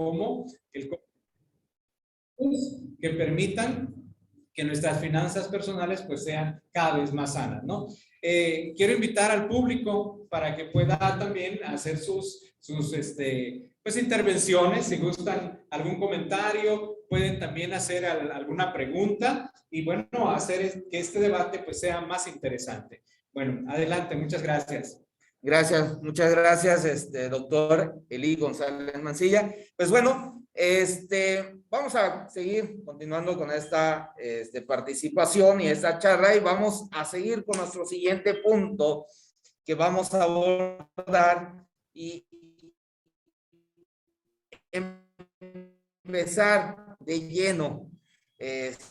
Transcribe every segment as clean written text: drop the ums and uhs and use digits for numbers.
como que permitan que nuestras finanzas personales pues sean cada vez más sanas, ¿no? Quiero invitar al público para que pueda también hacer sus pues intervenciones, si gustan algún comentario, pueden también hacer alguna pregunta y bueno, hacer que este debate pues sea más interesante. Bueno, adelante, muchas gracias. Gracias, muchas gracias, doctor Elí González Mancilla. Pues bueno, vamos a seguir continuando con esta participación y esta charla y vamos a seguir con nuestro siguiente punto que vamos a abordar y empezar de lleno esto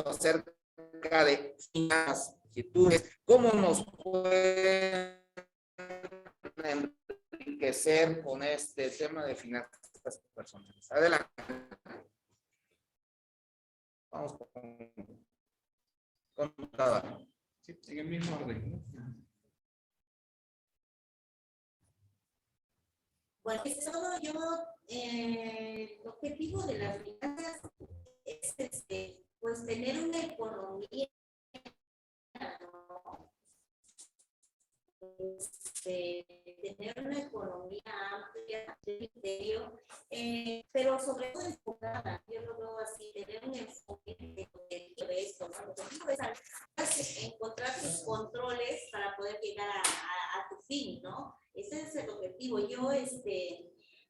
acerca de las inquietudes, cómo nos pueden enriquecer con este tema de finanzas personales. Adelante. Vamos con cada. Sí, en el mismo orden. Bueno, eso yo, el objetivo de las finanzas es pues tener una economía, ¿no? Tener una economía amplia de criterio, pero sobre todo enfocada, yo lo veo así, tener un enfoque de esto, ¿no? Lo objetivo es encontrar tus controles para poder llegar a tu fin, ¿no? Ese es el objetivo. Yo,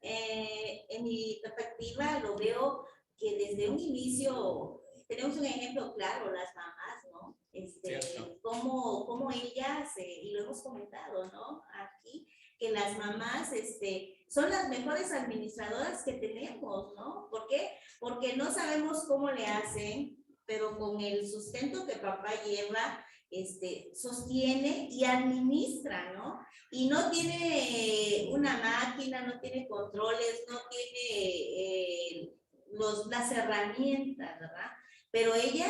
en mi perspectiva, lo veo que desde un inicio, tenemos un ejemplo claro, las mamás, ¿no? Cómo ellas, y lo hemos comentado, ¿no? Aquí, que las mamás, son las mejores administradoras que tenemos, ¿no? ¿Por qué? Porque no sabemos cómo le hacen, pero con el sustento que papá lleva, sostiene y administra, ¿no? Y no tiene una máquina, no tiene controles, no tiene las herramientas, ¿verdad? Pero ella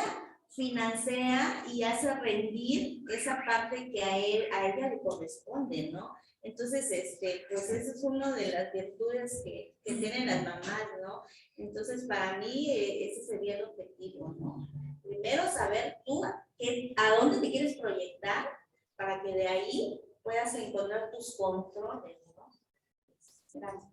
financia y hace rendir esa parte que a ella le corresponde, ¿no? Entonces, pues esa es una de las virtudes que tienen las mamás, ¿no? Entonces, para mí, ese sería el objetivo, ¿no? Primero, saber tú a dónde te quieres proyectar para que de ahí puedas encontrar tus controles, ¿no? Gracias.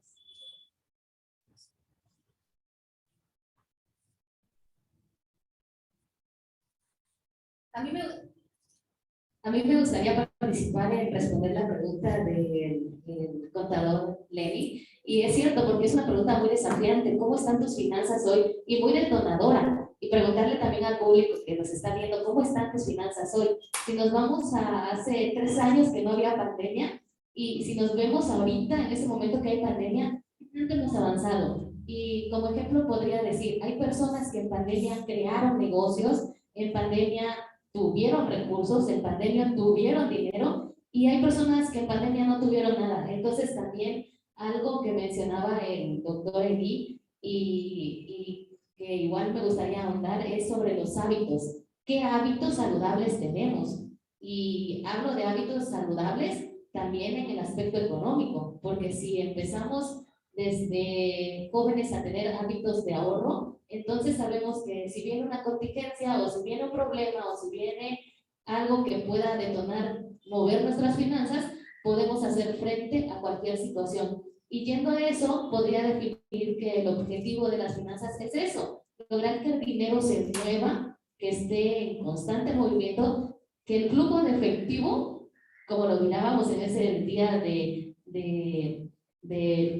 A mí me gustaría participar en responder la pregunta del contador Levi. Y es cierto, porque es una pregunta muy desafiante. ¿Cómo están tus finanzas hoy? Y muy detonadora. Y preguntarle también al público que nos está viendo, ¿cómo están tus finanzas hoy? Si nos vamos a hace 3 años que no había pandemia, y si nos vemos ahorita, en este momento que hay pandemia, ¿cuánto hemos avanzado? Y como ejemplo podría decir, hay personas que en pandemia crearon negocios, en pandemia tuvieron recursos, en pandemia tuvieron dinero, y hay personas que en pandemia no tuvieron nada. Entonces también algo que mencionaba el doctor Elí y que igual me gustaría ahondar es sobre los hábitos. ¿Qué hábitos saludables tenemos? Y hablo de hábitos saludables también en el aspecto económico, porque si empezamos desde jóvenes a tener hábitos de ahorro, entonces sabemos que si viene una contingencia o si viene un problema o si viene algo que pueda detonar, mover nuestras finanzas, podemos hacer frente a cualquier situación. Y yendo a eso, podría definir que el objetivo de las finanzas es eso, lograr que el dinero se mueva, que esté en constante movimiento, que el flujo de efectivo, como lo mirábamos en ese día del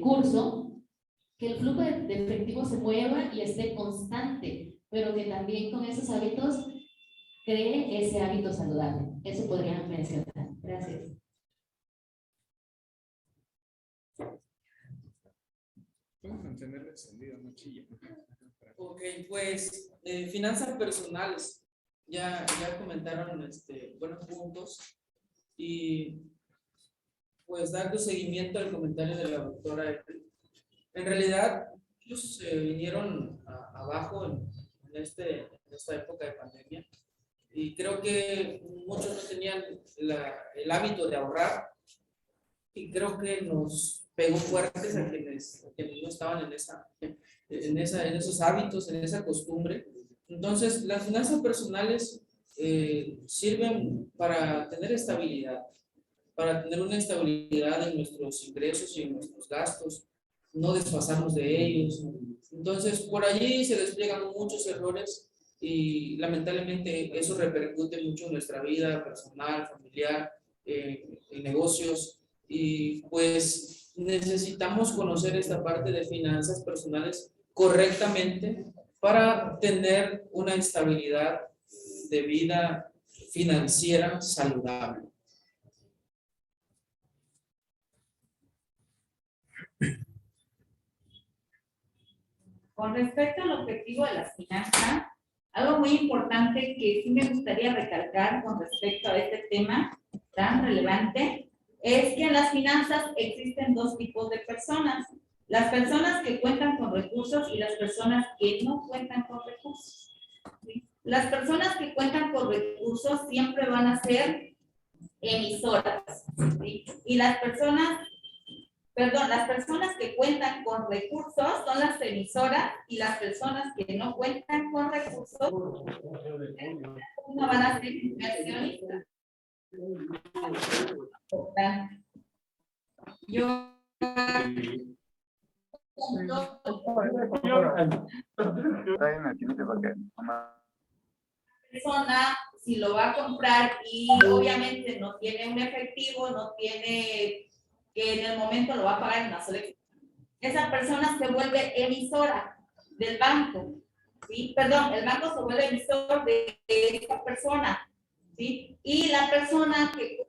curso, que el flujo de efectivo se mueva y esté constante, pero que también con esos hábitos cree ese hábito saludable. Eso podría mencionar. Gracias. Vamos a mantenerlo encendido, no chilla. Ok, pues finanzas personales. Ya comentaron buenos puntos y pues dando seguimiento al comentario de la doctora. En realidad, ellos vinieron abajo en esta época de pandemia y creo que muchos no tenían el hábito de ahorrar y creo que nos pegó fuertes a quienes no estaban en esos hábitos, en esa costumbre. Entonces, las finanzas personales sirven para tener estabilidad, para tener una estabilidad en nuestros ingresos y en nuestros gastos, no desfasarnos de ellos. Entonces, por allí se despliegan muchos errores y lamentablemente eso repercute mucho en nuestra vida personal, familiar, en negocios, y pues necesitamos conocer esta parte de finanzas personales correctamente para tener una estabilidad de vida financiera saludable. Con respecto al objetivo de las finanzas, algo muy importante que sí me gustaría recalcar con respecto a este tema tan relevante es que en las finanzas existen dos tipos de personas. Las personas que cuentan con recursos y las personas que no cuentan con recursos. ¿Sí? Las personas que cuentan con recursos siempre van a ser emisoras. ¿Sí? Y las personas que cuentan con recursos son las emisoras y las personas que no cuentan con recursos no van a ser inversionistas. Yo persona, si lo va a comprar y obviamente no tiene un efectivo, no tiene que en el momento lo va a pagar en una sola, esa persona se vuelve emisora del banco, ¿sí? Perdón, el banco se vuelve emisor de esa persona, ¿sí? Y la persona que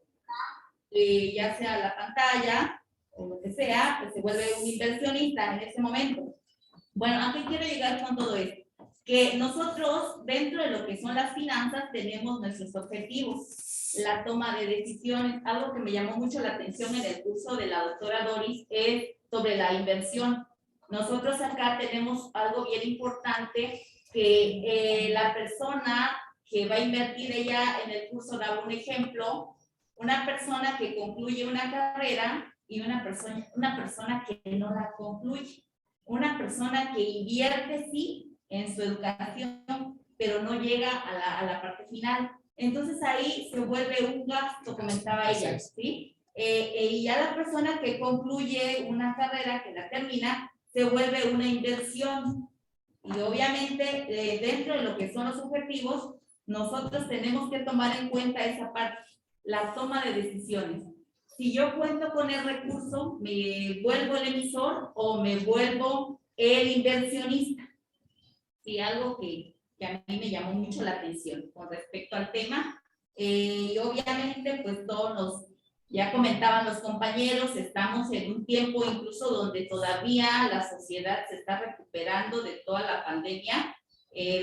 ya sea la pantalla o lo que sea, pues se vuelve un inversionista en ese momento. Bueno, ¿a qué quiero llegar con todo esto? Que nosotros, dentro de lo que son las finanzas, tenemos nuestros objetivos, la toma de decisiones. Algo que me llamó mucho la atención en el curso de la doctora Doris es sobre la inversión. Nosotros acá tenemos algo bien importante, que la persona que va a invertir, ella en el curso daba un ejemplo, una persona que concluye una carrera y una persona que no la concluye. Una persona que invierte, sí, en su educación, pero no llega a la parte final. Entonces ahí se vuelve un gasto, comentaba ella, ¿sí? Y ya la persona que concluye una carrera, que la termina, se vuelve una inversión. Y obviamente, dentro de lo que son los objetivos, nosotros tenemos que tomar en cuenta esa parte, la toma de decisiones. Si yo cuento con el recurso, ¿me vuelvo el emisor o me vuelvo el inversionista? Sí, algo que a mí me llamó mucho la atención con respecto al tema. Y obviamente, pues ya comentaban los compañeros, estamos en un tiempo incluso donde todavía la sociedad se está recuperando de toda la pandemia,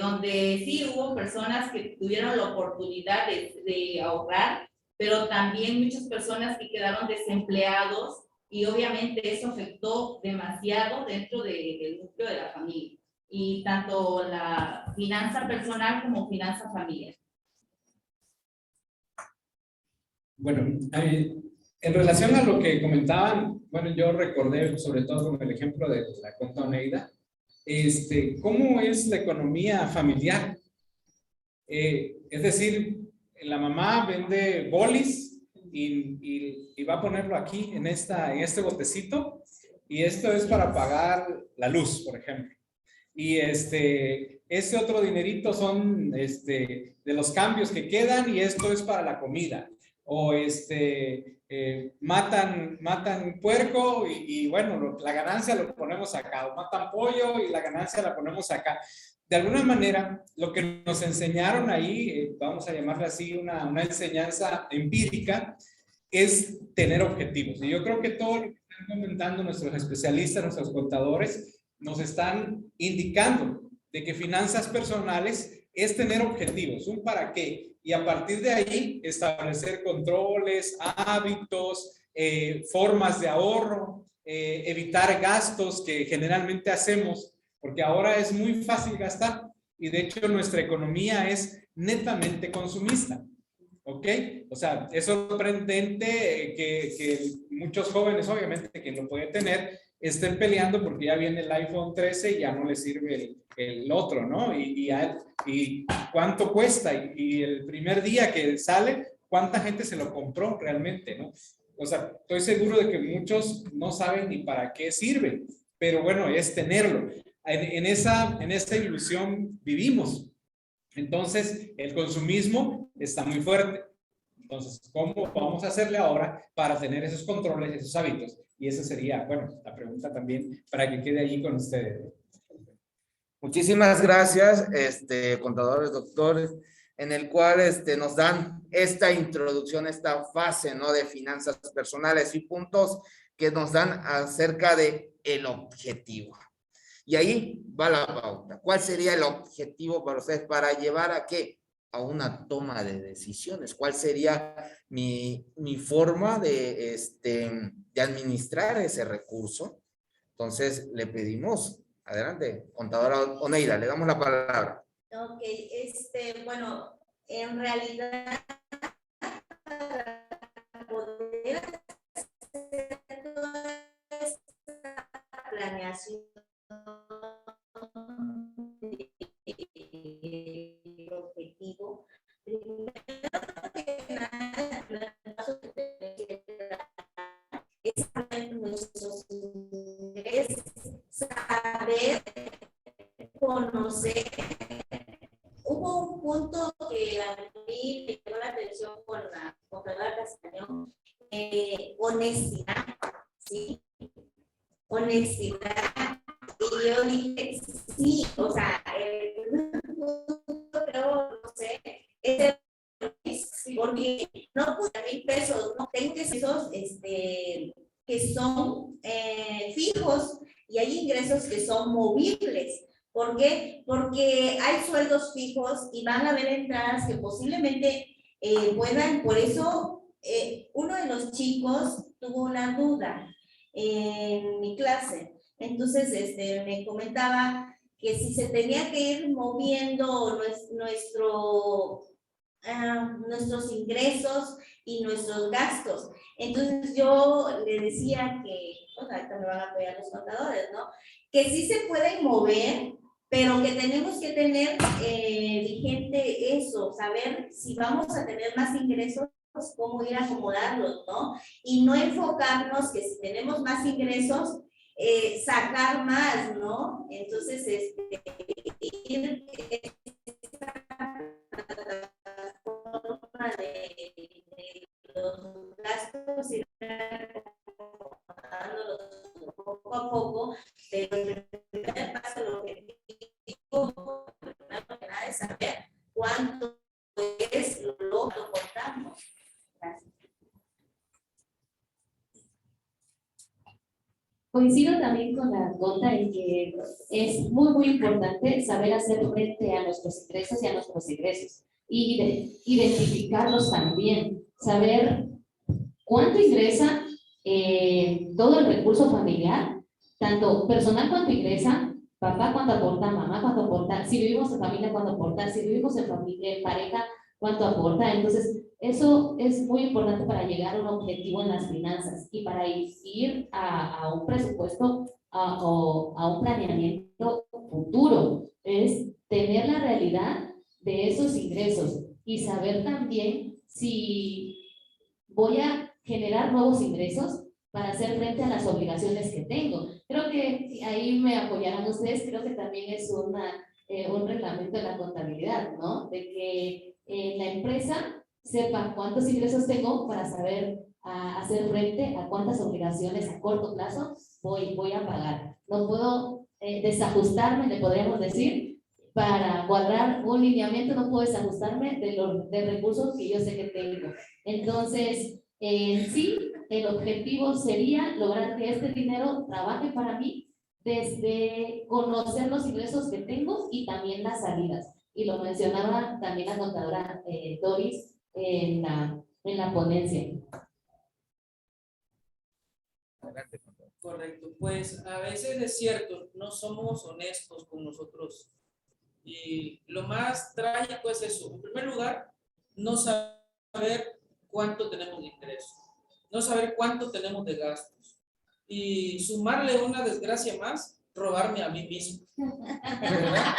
donde sí hubo personas que tuvieron la oportunidad de ahorrar, pero también muchas personas que quedaron desempleados y obviamente eso afectó demasiado dentro del núcleo de la familia. Y tanto la finanza personal como finanza familiar. Bueno, en relación a lo que comentaban, bueno, yo recordé sobre todo con el ejemplo de la cuenta Oneida, cómo es la economía familiar. Es decir, la mamá vende bolis y va a ponerlo aquí en este botecito, y esto es para pagar la luz, por ejemplo. Y ese otro dinerito son de los cambios que quedan, y esto es para la comida. O matan puerco y bueno, la ganancia lo ponemos acá. O matan pollo y la ganancia la ponemos acá. De alguna manera, lo que nos enseñaron ahí, vamos a llamarle así una enseñanza empírica, es tener objetivos. Y yo creo que todo lo que están comentando nuestros especialistas, nuestros contadores, nos están indicando de que finanzas personales es tener objetivos, un para qué, y a partir de ahí establecer controles, hábitos, formas de ahorro, evitar gastos que generalmente hacemos, porque ahora es muy fácil gastar, y de hecho nuestra economía es netamente consumista. ¿Ok? O sea, es sorprendente que muchos jóvenes, obviamente, que lo pueden tener, estén peleando porque ya viene el iPhone 13 y ya no les sirve el otro, ¿no? Y cuánto cuesta, y el primer día que sale, ¿cuánta gente se lo compró realmente, no? O sea, estoy seguro de que muchos no saben ni para qué sirve, pero bueno, es tenerlo. En esa ilusión vivimos. Entonces, el consumismo está muy fuerte. Entonces, ¿cómo vamos a hacerle ahora para tener esos controles, esos hábitos? Y esa sería, bueno, la pregunta también para que quede allí con ustedes. Muchísimas gracias, contadores, doctores, en el cual nos dan esta introducción, esta fase, ¿no? De finanzas personales y puntos que nos dan acerca de el objetivo. Y ahí va la pauta. ¿Cuál sería el objetivo para ustedes para llevar a qué? A una toma de decisiones. ¿Cuál sería mi forma de administrar ese recurso? Entonces, le pedimos, adelante, contadora Oneida, le damos la palabra. Ok, bueno, en realidad, para poder hacer toda esta planeación del objetivo, primero que nada, el paso que tenemos que dar es saber nuestros intereses, saber conocer. Hubo un punto que a mí me llamó la atención con la contadora Castañón, honestidad, ¿sí? Honestidad. Y yo dije, sí, o sea, pero no sé, porque no puse 1,000 pesos, no tengo pesos que son fijos y hay ingresos que son movibles. ¿Por qué? Porque hay sueldos fijos y van a haber entradas que posiblemente puedan, por eso uno de los chicos tuvo una duda en mi clase. Entonces, me comentaba que si se tenía que ir moviendo nuestros ingresos y nuestros gastos. Entonces, yo le decía que, pues, ahorita me van a apoyar los contadores, ¿no? Que sí se pueden mover, pero que tenemos que tener vigente eso, saber si vamos a tener más ingresos, cómo ir a acomodarlos, ¿no? Y no enfocarnos que si tenemos más ingresos, sacar más, ¿no? Entonces, ir de los gastos y acomodándolos poco a poco, pero el primer paso, el objetivo, primero que nada es saber cuánto es lo que aportamos. Gracias. Coincido también con la Conta en que es muy importante saber hacer frente a nuestros ingresos y a nuestros egresos y identificarlos también, saber cuánto ingresa todo el recurso familiar, tanto personal cuánto ingresa, papá cuánto aporta, mamá cuánto aporta, si vivimos en familia cuánto aporta, si vivimos en familia, en pareja cuánto aporta. Entonces, eso es muy importante para llegar a un objetivo en las finanzas y para ir a un presupuesto o a un planeamiento futuro. Es tener la realidad de esos ingresos y saber también si voy a generar nuevos ingresos para hacer frente a las obligaciones que tengo. Creo que ahí me apoyarán ustedes, creo que también es un reglamento de la contabilidad, ¿no? De que la empresa sepa cuántos ingresos tengo para saber hacer frente a cuántas obligaciones a corto plazo voy a pagar. No puedo desajustarme, le podríamos decir, para cuadrar un lineamiento, no puedo desajustarme de recursos que yo sé que tengo. Entonces, sí, el objetivo sería lograr que este dinero trabaje para mí desde conocer los ingresos que tengo y también las salidas. Y lo mencionaba también la contadora Doris en la ponencia. Correcto, pues a veces es cierto, no somos honestos con nosotros. Y lo más trágico es eso. En primer lugar, no saber cuánto tenemos de ingreso. no saber cuánto tenemos de gastos. Y sumarle una desgracia más, robarme a mí mismo. ¿Verdad?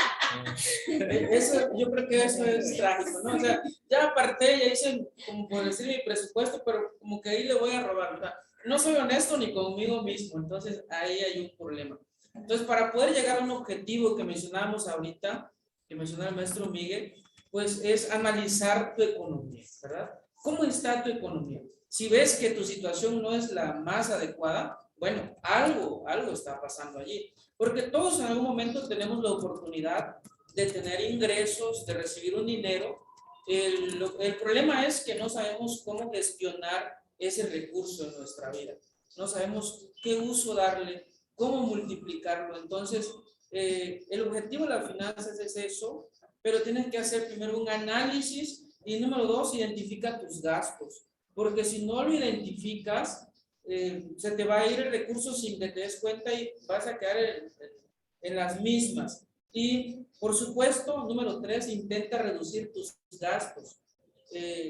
Eso, yo creo que eso es trágico, ¿no? O sea, ya aparté, ya hice, como por decir, mi presupuesto, pero como que ahí le voy a robar, ¿verdad? No soy honesto ni conmigo mismo, entonces ahí hay un problema. Entonces, para poder llegar a un objetivo que mencionábamos ahorita, que mencionaba el maestro Miguel, pues es analizar tu economía, ¿verdad? ¿Cómo está tu economía? Si ves que tu situación no es la más adecuada, bueno, algo está pasando allí. Porque todos en algún momento tenemos la oportunidad de tener ingresos, de recibir un dinero. El problema es que no sabemos cómo gestionar ese recurso en nuestra vida. No sabemos qué uso darle, cómo multiplicarlo. Entonces, el objetivo de las finanzas es eso, pero tienes que hacer primero un análisis y número 2, identifica tus gastos. Porque si no lo identificas, se te va a ir el recurso sin que te des cuenta y vas a quedar en las mismas. Y por supuesto, número 3, intenta reducir tus gastos.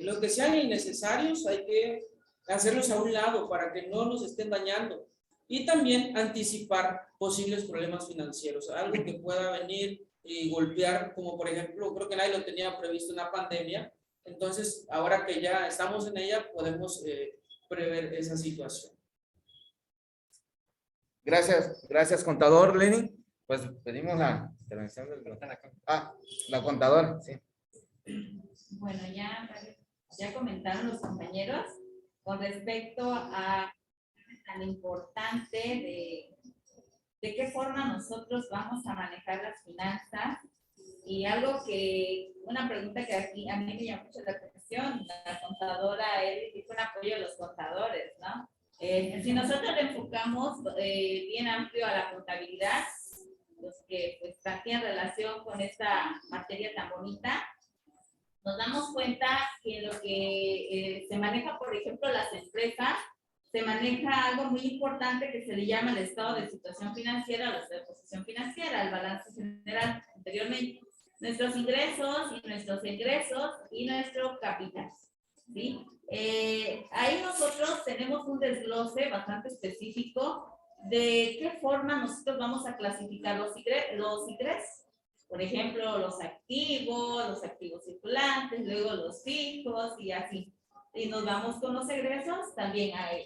Lo que sean innecesarios hay que hacerlos a un lado para que no nos estén dañando. Y también anticipar posibles problemas financieros, algo que pueda venir y golpear, como por ejemplo, creo que nadie lo tenía previsto, una pandemia. Entonces, ahora que ya estamos en ella, podemos prever esa situación. Gracias, contador Lenny. Pues pedimos la intervención del la contadora, sí. Bueno, ya comentaron los compañeros con respecto a tan importante de qué forma nosotros vamos a manejar las finanzas. Y una pregunta que aquí a mí me llama mucho la atención, la contadora Edith dijo un apoyo de los contadores, ¿no? Si nosotros le enfocamos bien amplio a la contabilidad, los que pues tienen relación con esta materia tan bonita, nos damos cuenta que lo que se maneja, por ejemplo, las empresas, se maneja algo muy importante que se le llama el estado de situación financiera o la posición financiera, el balance general anteriormente. Nuestros ingresos y nuestros egresos y nuestro capital, ¿sí? Ahí nosotros tenemos un desglose bastante específico de qué forma nosotros vamos a clasificar los ingresos. Por ejemplo, los activos circulantes, luego los fijos y así. Y nos vamos con los egresos, también hay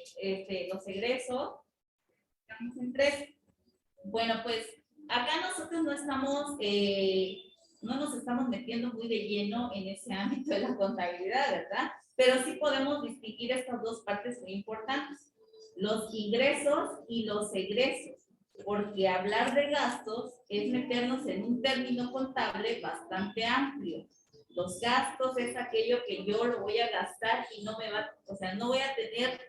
los egresos, estamos en 3. Bueno, pues acá nosotros no nos estamos metiendo muy de lleno en ese ámbito de la contabilidad, ¿verdad? Pero sí podemos distinguir estas dos partes muy importantes, los ingresos y los egresos, porque hablar de gastos es meternos en un término contable bastante amplio. Los gastos es aquello que yo lo voy a gastar y no voy a tener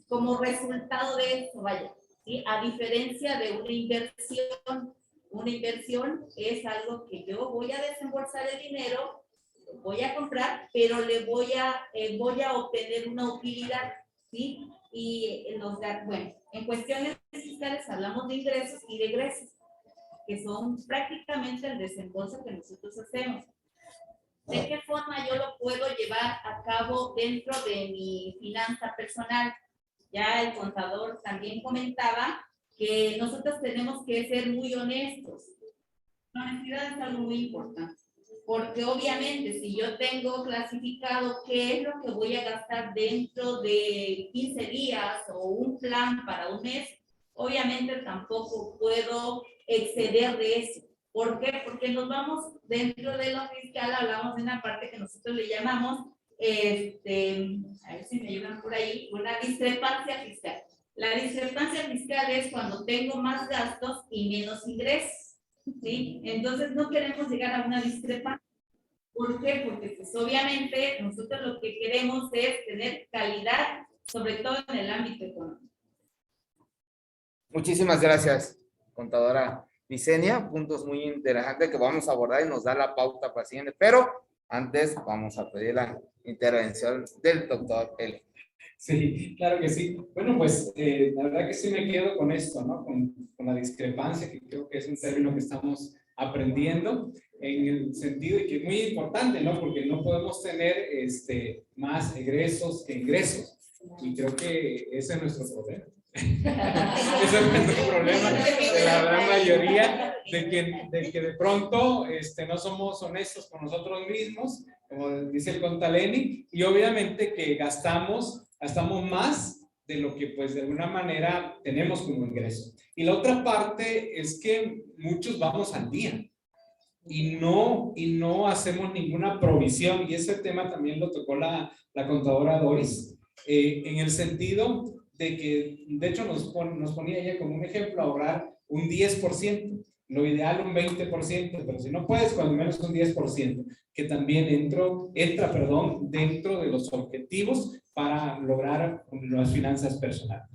como resultado de eso, vaya, ¿sí? A diferencia de una inversión. Una inversión es algo que yo voy a desembolsar el dinero, lo voy a comprar, pero le voy a obtener una utilidad, ¿sí? Y en cuestiones fiscales hablamos de ingresos y de egresos, que son prácticamente el desembolso que nosotros hacemos. ¿De qué forma yo lo puedo llevar a cabo dentro de mi finanza personal? Ya el contador también comentaba que nosotros tenemos que ser muy honestos. La honestidad es algo muy importante, porque obviamente si yo tengo clasificado qué es lo que voy a gastar dentro de 15 días o un plan para un mes, obviamente tampoco puedo exceder de eso. ¿Por qué? Porque nos vamos dentro de lo fiscal, hablamos de una parte que nosotros le llamamos, a ver si me ayudan por ahí, una discrepancia fiscal. La discrepancia fiscal es cuando tengo más gastos y menos ingresos, ¿sí? Entonces no queremos llegar a una discrepancia. ¿Por qué? Porque pues obviamente nosotros lo que queremos es tener calidad, sobre todo en el ámbito económico. Muchísimas gracias, contadora Visenia. Puntos muy interesantes que vamos a abordar y nos da la pauta para el siguiente. Pero antes vamos a pedir la intervención del doctor Eli. Sí, claro que sí. Bueno, pues la verdad que sí me quedo con esto, ¿no? Con la discrepancia, que creo que es un término que estamos aprendiendo en el sentido y que es muy importante, ¿no? Porque no podemos tener más egresos que ingresos. y creo que ese es nuestro problema. Ese es nuestro problema de la gran mayoría, de que de pronto no somos honestos con nosotros mismos, como dice el Contaleni, y obviamente que gastamos más de lo que pues de alguna manera tenemos como ingreso. Y la otra parte es que muchos vamos al día y no hacemos ninguna provisión, y ese tema también lo tocó la contadora Doris, en el sentido de que, de hecho, nos ponía ella como un ejemplo ahorrar un 10%, lo ideal un 20%, pero si no puedes, cuando menos un 10%, que también entra dentro de los objetivos para lograr las finanzas personales.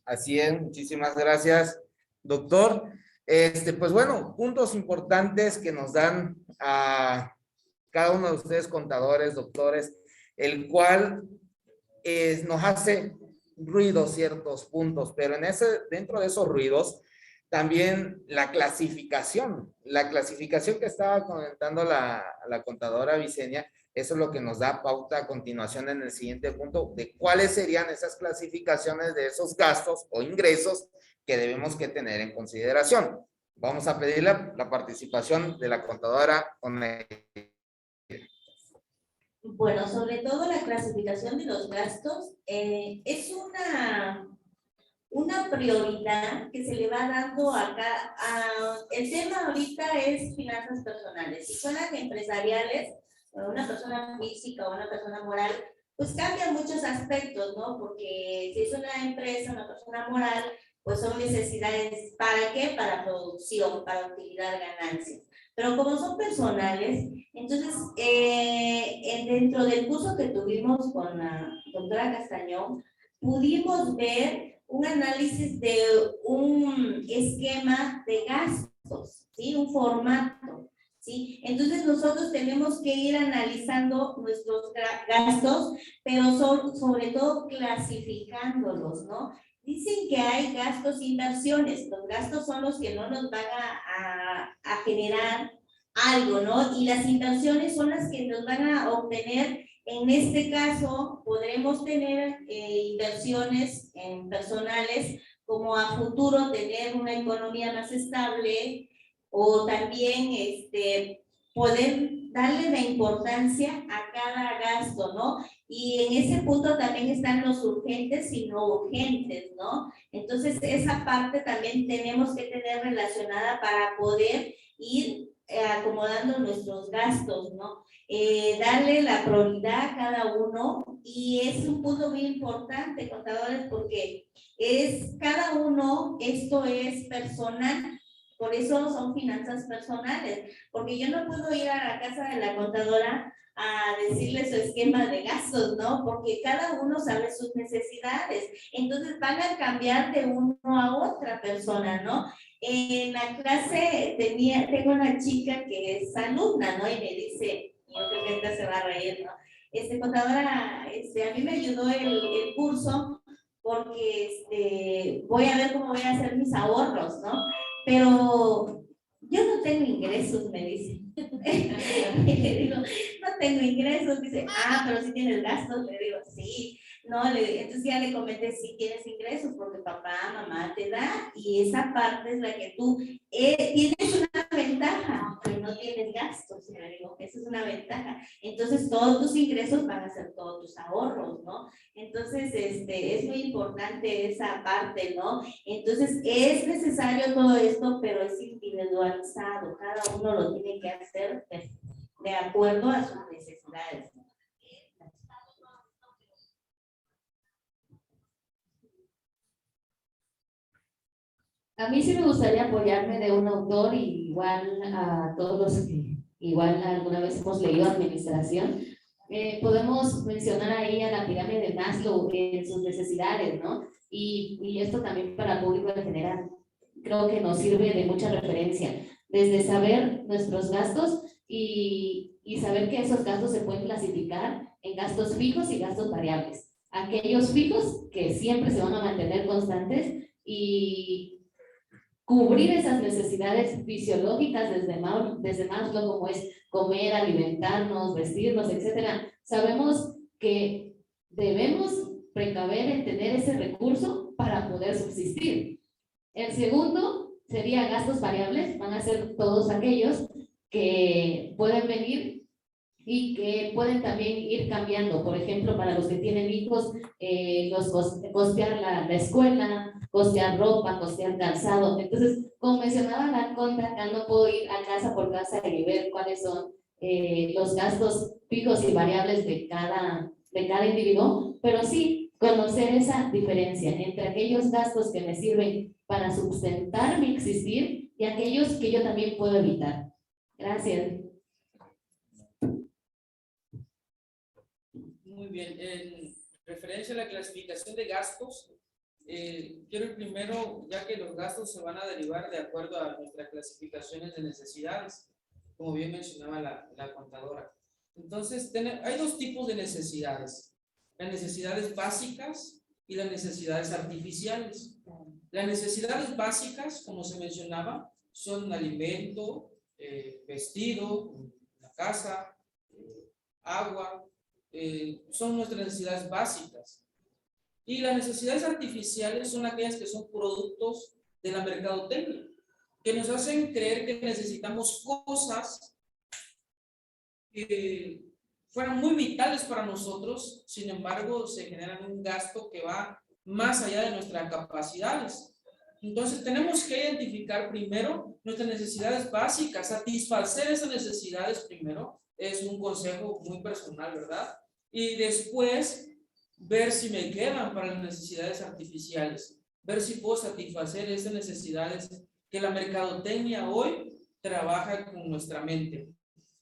Así es, muchísimas gracias, doctor. Pues bueno, puntos importantes que nos dan a cada uno de ustedes, contadores, doctores, el cual nos hace ruido ciertos puntos, pero dentro de esos ruidos, también la clasificación que estaba comentando la contadora Visenia, eso es lo que nos da pauta a continuación en el siguiente punto, de cuáles serían esas clasificaciones de esos gastos o ingresos que debemos que tener en consideración. Vamos a pedir la participación de la contadora. Bueno, sobre todo la clasificación de los gastos es una prioridad que se le va dando acá. El tema ahorita es finanzas personales. Si son las empresariales, una persona física o una persona moral, pues cambian muchos aspectos, ¿no? Porque si es una empresa, una persona moral, pues son necesidades, ¿para qué? Para producción, para utilidad, ganancias. Pero como son personales, entonces, dentro del curso que tuvimos con la doctora Castañón, pudimos ver un análisis de un esquema de gastos, ¿sí? Un formato, ¿sí? Entonces, nosotros tenemos que ir analizando nuestros gastos, pero sobre todo clasificándolos, ¿no? Dicen que hay gastos e inversiones. Los gastos son los que no nos van a generar algo, ¿no? Y las inversiones son las que nos van a obtener. En este caso, podremos tener inversiones en personales, como a futuro tener una economía más estable, o también poder darle la importancia a cada gasto, ¿no? Y en ese punto también están los urgentes y no urgentes, ¿no? Entonces, esa parte también tenemos que tener relacionada para poder ir acomodando nuestros gastos, ¿no? Darle la prioridad a cada uno, y es un punto muy importante, contadores, porque es cada uno, esto es personal. Por eso son finanzas personales, porque yo no puedo ir a la casa de la contadora a decirle su esquema de gastos, ¿no? Porque cada uno sabe sus necesidades. Entonces van a cambiar de uno a otra persona, ¿no? En la clase tengo una chica que es alumna, ¿no? Y me dice, yo creo que esta se va a reír, ¿no? Contadora, a mí me ayudó el curso porque voy a ver cómo voy a hacer mis ahorros, ¿no? Pero yo no tengo ingresos, me dice. Y le digo, no tengo ingresos. Dice, pero si tienes gastos. Le digo, sí. No, entonces ya le comenté, sí tienes ingresos porque papá, mamá te da, y esa parte es la que tú tienes una ventaja, que no tienes gastos. Le digo, esa es una ventaja. Entonces todos tus ingresos van a ser todos tus ahorros, ¿no? Entonces, es muy importante esa parte, ¿no? Entonces, es necesario todo esto, pero es individualizado. Cada uno lo tiene que hacer de acuerdo a sus necesidades. A mí sí me gustaría apoyarme de un autor, y igual a todos los que igual alguna vez hemos leído administración. Podemos mencionar ahí a la pirámide de Maslow en sus necesidades, ¿no? Y esto también para el público en general. Creo que nos sirve de mucha referencia, desde saber nuestros gastos y saber que esos gastos se pueden clasificar en gastos fijos y gastos variables. Aquellos fijos que siempre se van a mantener constantes y cubrir esas necesidades fisiológicas desde Maslow, como es comer, alimentarnos, vestirnos, etcétera. Sabemos que debemos precaver en tener ese recurso para poder subsistir. El segundo sería gastos variables, van a ser todos aquellos que pueden venir y que pueden también ir cambiando. Por ejemplo, para los que tienen hijos, costear la escuela, costear ropa, costear calzado. Entonces, como mencionaba la contra, acá no puedo ir a casa por casa y ver cuáles son los gastos fijos y variables de cada individuo, pero sí conocer esa diferencia entre aquellos gastos que me sirven para sustentar mi existir y aquellos que yo también puedo evitar. Gracias. Muy bien, en referencia a la clasificación de gastos, quiero ir primero, ya que los gastos se van a derivar de acuerdo a nuestras clasificaciones de necesidades, como bien mencionaba la contadora. Entonces, hay dos tipos de necesidades: las necesidades básicas y las necesidades artificiales. Las necesidades básicas, como se mencionaba, son alimento, vestido, la casa, agua, son nuestras necesidades básicas. Y las necesidades artificiales son aquellas que son productos de la mercadotecnia, que nos hacen creer que necesitamos cosas que fueran muy vitales para nosotros, sin embargo, se generan un gasto que va más allá de nuestras capacidades. Entonces, tenemos que identificar primero nuestras necesidades básicas, satisfacer esas necesidades primero, es un consejo muy personal, ¿verdad? Y después, ver si me quedan para las necesidades artificiales, ver si puedo satisfacer esas necesidades que la mercadotecnia hoy trabaja con nuestra mente.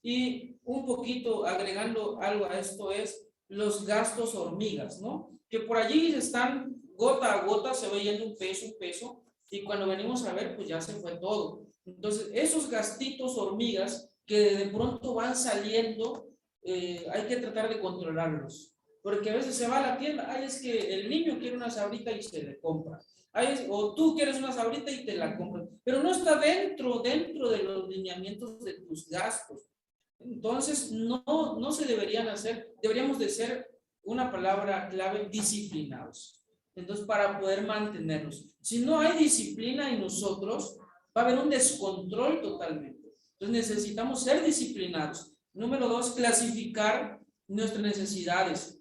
Y un poquito agregando algo a esto es los gastos hormigas, ¿no? Que por allí están gota a gota, se va yendo un peso, y cuando venimos a ver, pues ya se fue todo. Entonces, esos gastitos hormigas que de pronto van saliendo, hay que tratar de controlarlos. Porque a veces se va a la tienda, ay, es que el niño quiere una sabrita y se le compra. Ay, o tú quieres una sabrita y te la compran. Pero no está dentro de los lineamientos de tus gastos. Entonces, no se deberían hacer, deberíamos de ser, una palabra clave, disciplinados. Entonces, para poder mantenernos. Si no hay disciplina en nosotros, va a haber un descontrol totalmente. Entonces, necesitamos ser disciplinados. Número 2, clasificar nuestras necesidades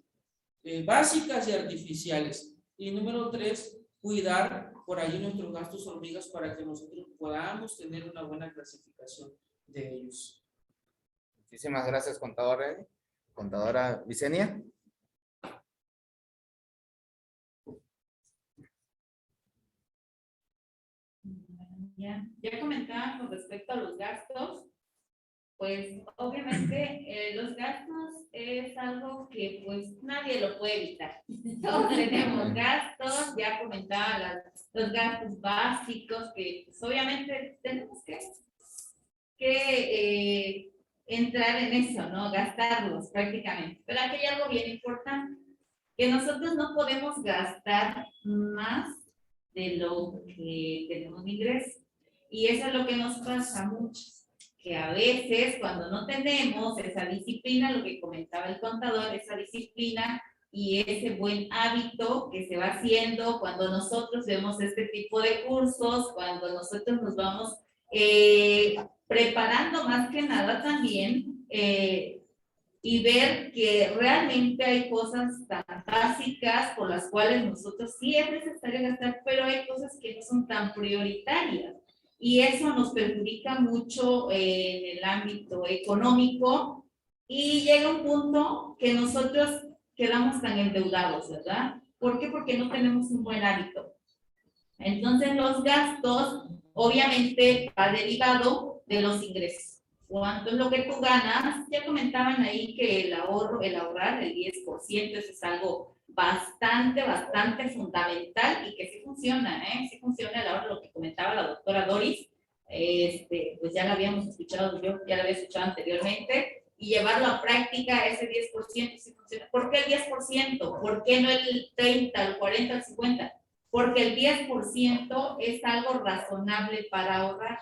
básicas y artificiales. Y número 3, cuidar por ahí nuestros gastos hormigas para que nosotros podamos tener una buena clasificación de ellos. Muchísimas gracias, contadora. Contadora Vicenia. Ya comentaba con respecto a los gastos, pues obviamente los gastos es algo que pues nadie lo puede evitar. Todos tenemos gastos, ya comentaba los gastos básicos que pues obviamente tenemos que entrar en eso, ¿no? Gastarlos prácticamente. Pero aquí hay algo bien importante, que nosotros no podemos gastar más de lo que tenemos de ingreso. Y eso es lo que nos pasa mucho, que a veces cuando no tenemos esa disciplina, lo que comentaba el contador, esa disciplina y ese buen hábito que se va haciendo cuando nosotros vemos este tipo de cursos, cuando nosotros nos vamos preparando más que nada también y ver que realmente hay cosas tan básicas por las cuales nosotros sí es necesario gastar, pero hay cosas que no son tan prioritarias. Y eso nos perjudica mucho en el ámbito económico y llega un punto que nosotros quedamos tan endeudados, ¿verdad? ¿Por qué? Porque no tenemos un buen hábito. Entonces los gastos obviamente va derivado de los ingresos. ¿Cuánto es lo que tú ganas? Ya comentaban ahí que el ahorrar el 10%, eso es algo bastante fundamental y que sí funciona, sí funciona el ahorro, lo que comentaba la doctora Doris, pues ya lo habíamos escuchado, yo ya lo había escuchado anteriormente, y llevarlo a práctica, ese 10% sí funciona. ¿Por qué el 10%? ¿Por qué no el 30, el 40, el 50%? Porque el 10% es algo razonable para ahorrar.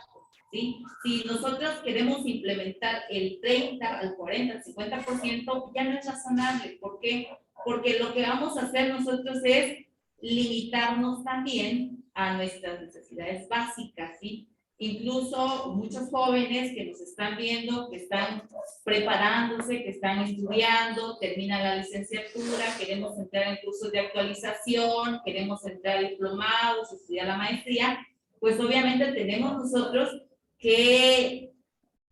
¿sí? Si nosotros queremos implementar el 30, al 40, al 50%, ya no es razonable. ¿Por qué? Porque lo que vamos a hacer nosotros es limitarnos también a nuestras necesidades básicas, ¿sí? Incluso muchos jóvenes que nos están viendo, que están preparándose, que están estudiando, terminan la licenciatura, queremos entrar en cursos de actualización, queremos entrar a diplomados, estudiar la maestría, pues obviamente tenemos nosotros que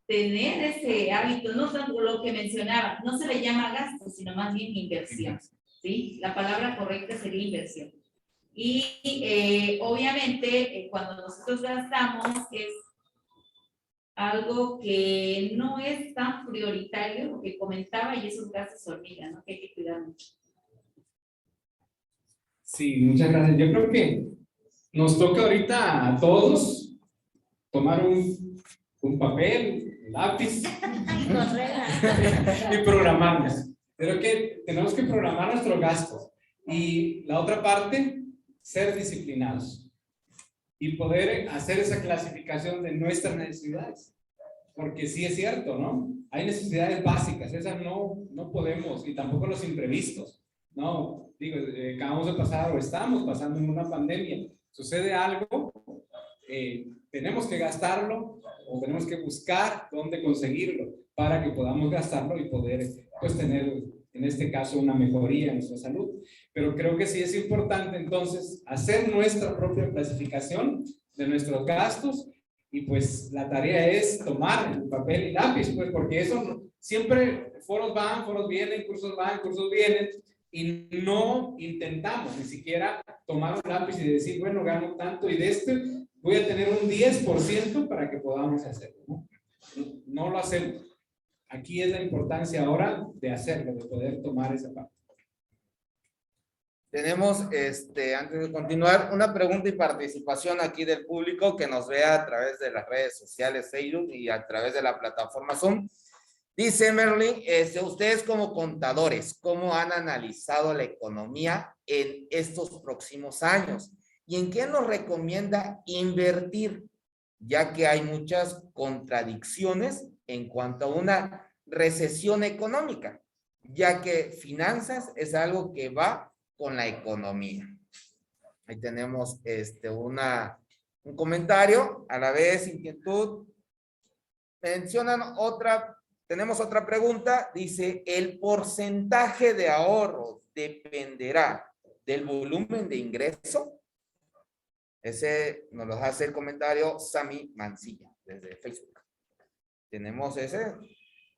tener ese hábito, no tanto lo que mencionaba, no se le llama gasto, sino más bien inversión, ¿sí? La palabra correcta sería inversión. Y obviamente cuando nosotros gastamos es algo que no es tan prioritario, lo que comentaba, y esos gastos hormiga, ¿no? Que hay que cuidar mucho. Sí, muchas gracias. Yo creo que nos toca ahorita a todos tomar un papel, un lápiz y programarnos. Creo que tenemos que programar nuestros gastos. Y la otra parte, ser disciplinados y poder hacer esa clasificación de nuestras necesidades. Porque sí es cierto, ¿no? Hay necesidades básicas, esas no podemos, y tampoco los imprevistos, ¿no? Digo, acabamos de pasar o estamos pasando en una pandemia, sucede algo, tenemos que gastarlo o tenemos que buscar dónde conseguirlo para que podamos gastarlo y poder, pues, tener, en este caso, una mejoría en nuestra salud. Pero creo que sí es importante, entonces, hacer nuestra propia clasificación de nuestros gastos. Y pues la tarea es tomar el papel y lápiz, pues, porque eso siempre, foros van, foros vienen, cursos van, cursos vienen, y no intentamos ni siquiera tomar un lápiz y decir, bueno, gano tanto y de este voy a tener un 10% para que podamos hacerlo, ¿no? No lo hacemos. Aquí es la importancia ahora de hacerlo, de poder tomar esa parte. Tenemos, antes de continuar, una pregunta y participación aquí del público que nos vea a través de las redes sociales Facebook y a través de la plataforma Zoom. Dice Merlin, ustedes como contadores, ¿cómo han analizado la economía en estos próximos años? ¿Y en qué nos recomienda invertir? Ya que hay muchas contradicciones en cuanto a una recesión económica, ya que finanzas es algo que va con la economía. Ahí tenemos un comentario, a la vez inquietud. Mencionan tenemos otra pregunta, dice, ¿el porcentaje de ahorro dependerá del volumen de ingreso? Ese nos lo hace el comentario Sami Mancilla, desde Facebook. Tenemos ese.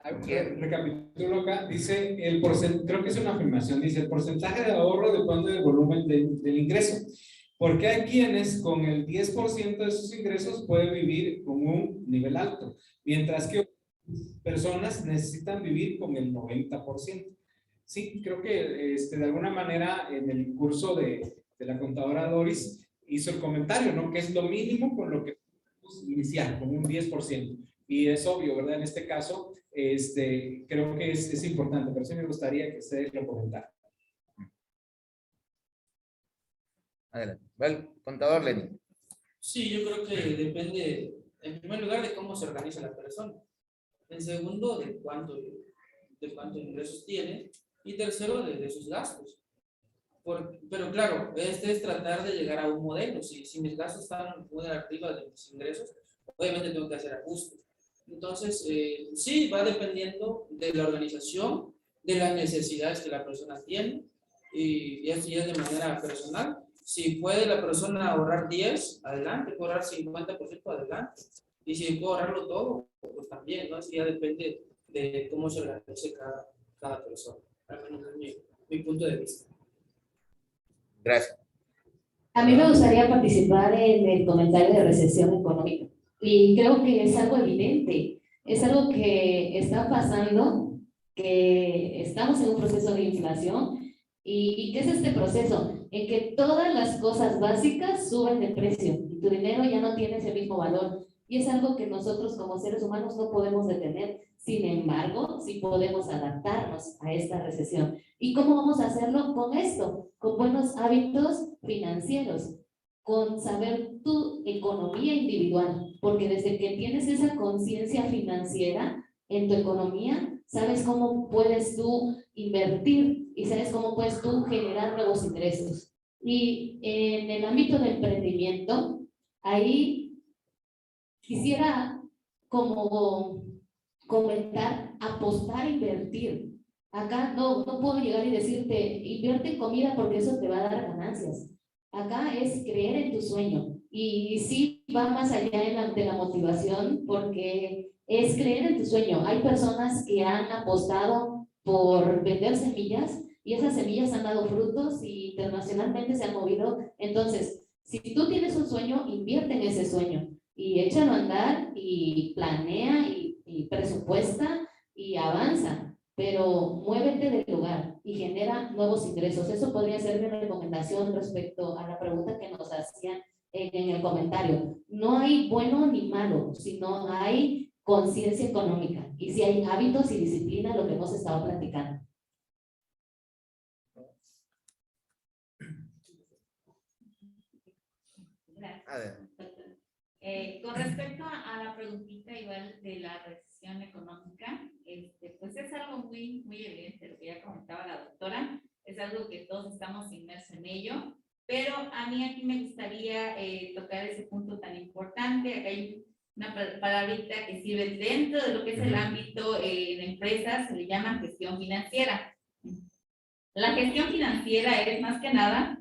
Recapitulo acá, dice, creo que es una afirmación, dice, el porcentaje de ahorro depende del volumen del ingreso. Porque hay quienes con el 10% de sus ingresos pueden vivir con un nivel alto, mientras que personas necesitan vivir con el 90%. Sí, creo que de alguna manera en el curso de la contadora Doris hizo el comentario, ¿no? Que es lo mínimo con lo que podemos iniciar, con un 10%. Y es obvio, ¿verdad? En este caso, creo que es importante, pero sí me gustaría que ustedes lo comentaran. Adelante. Bueno, contador Lenin. Sí, yo creo que depende, en primer lugar, de cómo se organiza la persona. En segundo, de cuánto ingresos tiene. Y tercero, de sus gastos. Pero claro, es tratar de llegar a un modelo. Si mis gastos están muy arriba de mis ingresos, obviamente tengo que hacer ajustes. Entonces, sí, va dependiendo de la organización, de las necesidades que la persona tiene, y así es de manera personal. Si puede la persona ahorrar 10, adelante, puede ahorrar 50%, adelante. Y si puede ahorrarlo todo, pues también, ¿no? Así ya depende de cómo se organice cada persona. Al menos es mi punto de vista. Gracias. A mí me gustaría participar en el comentario de recesión económica. Y creo que es algo evidente, es algo que está pasando, que estamos en un proceso de inflación. ¿Y qué es este proceso? En que todas las cosas básicas suben de precio y tu dinero ya no tiene ese mismo valor. Y es algo que nosotros como seres humanos no podemos detener. Sin embargo, sí podemos adaptarnos a esta recesión. ¿Y cómo vamos a hacerlo? Con esto, con buenos hábitos financieros, con saber tu economía individual, porque desde que tienes esa conciencia financiera en tu economía, sabes cómo puedes tú invertir y sabes cómo puedes tú generar nuevos ingresos. Y en el ámbito de emprendimiento, ahí quisiera como comentar, apostar, invertir. Acá no puedo llegar y decirte, invierte en comida porque eso te va a dar ganancias. Acá es creer en tu sueño. Y sí va más allá de la motivación, porque es creer en tu sueño. Hay personas que han apostado por vender semillas y esas semillas han dado frutos y internacionalmente se han movido. Entonces, si tú tienes un sueño, invierte en ese sueño y échalo a andar y planea y presupuesta y avanza, pero muévete del lugar y genera nuevos ingresos. Eso podría ser mi recomendación respecto a la pregunta que nos hacían en el comentario. No hay bueno ni malo, sino hay conciencia económica y si hay hábitos y disciplina, lo que hemos estado platicando. Gracias. Con respecto a la preguntita igual de la recesión económica, pues es algo muy evidente, lo que ya comentaba la doctora, es algo que todos estamos inmersos en ello, pero a mí aquí me gustaría tocar ese punto tan importante. Acá hay una palabrita que sirve dentro de lo que es el ámbito de empresas, se le llama gestión financiera. La gestión financiera es más que nada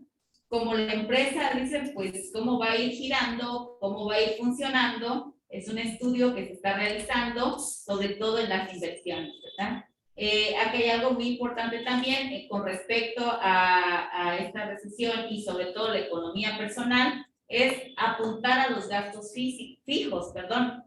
como la empresa dice, pues cómo va a ir girando, cómo va a ir funcionando. Es un estudio que se está realizando, sobre todo en las inversiones, ¿verdad? Aquí hay algo muy importante también con respecto a esta recesión y sobre todo la economía personal, es apuntar a los gastos fijos,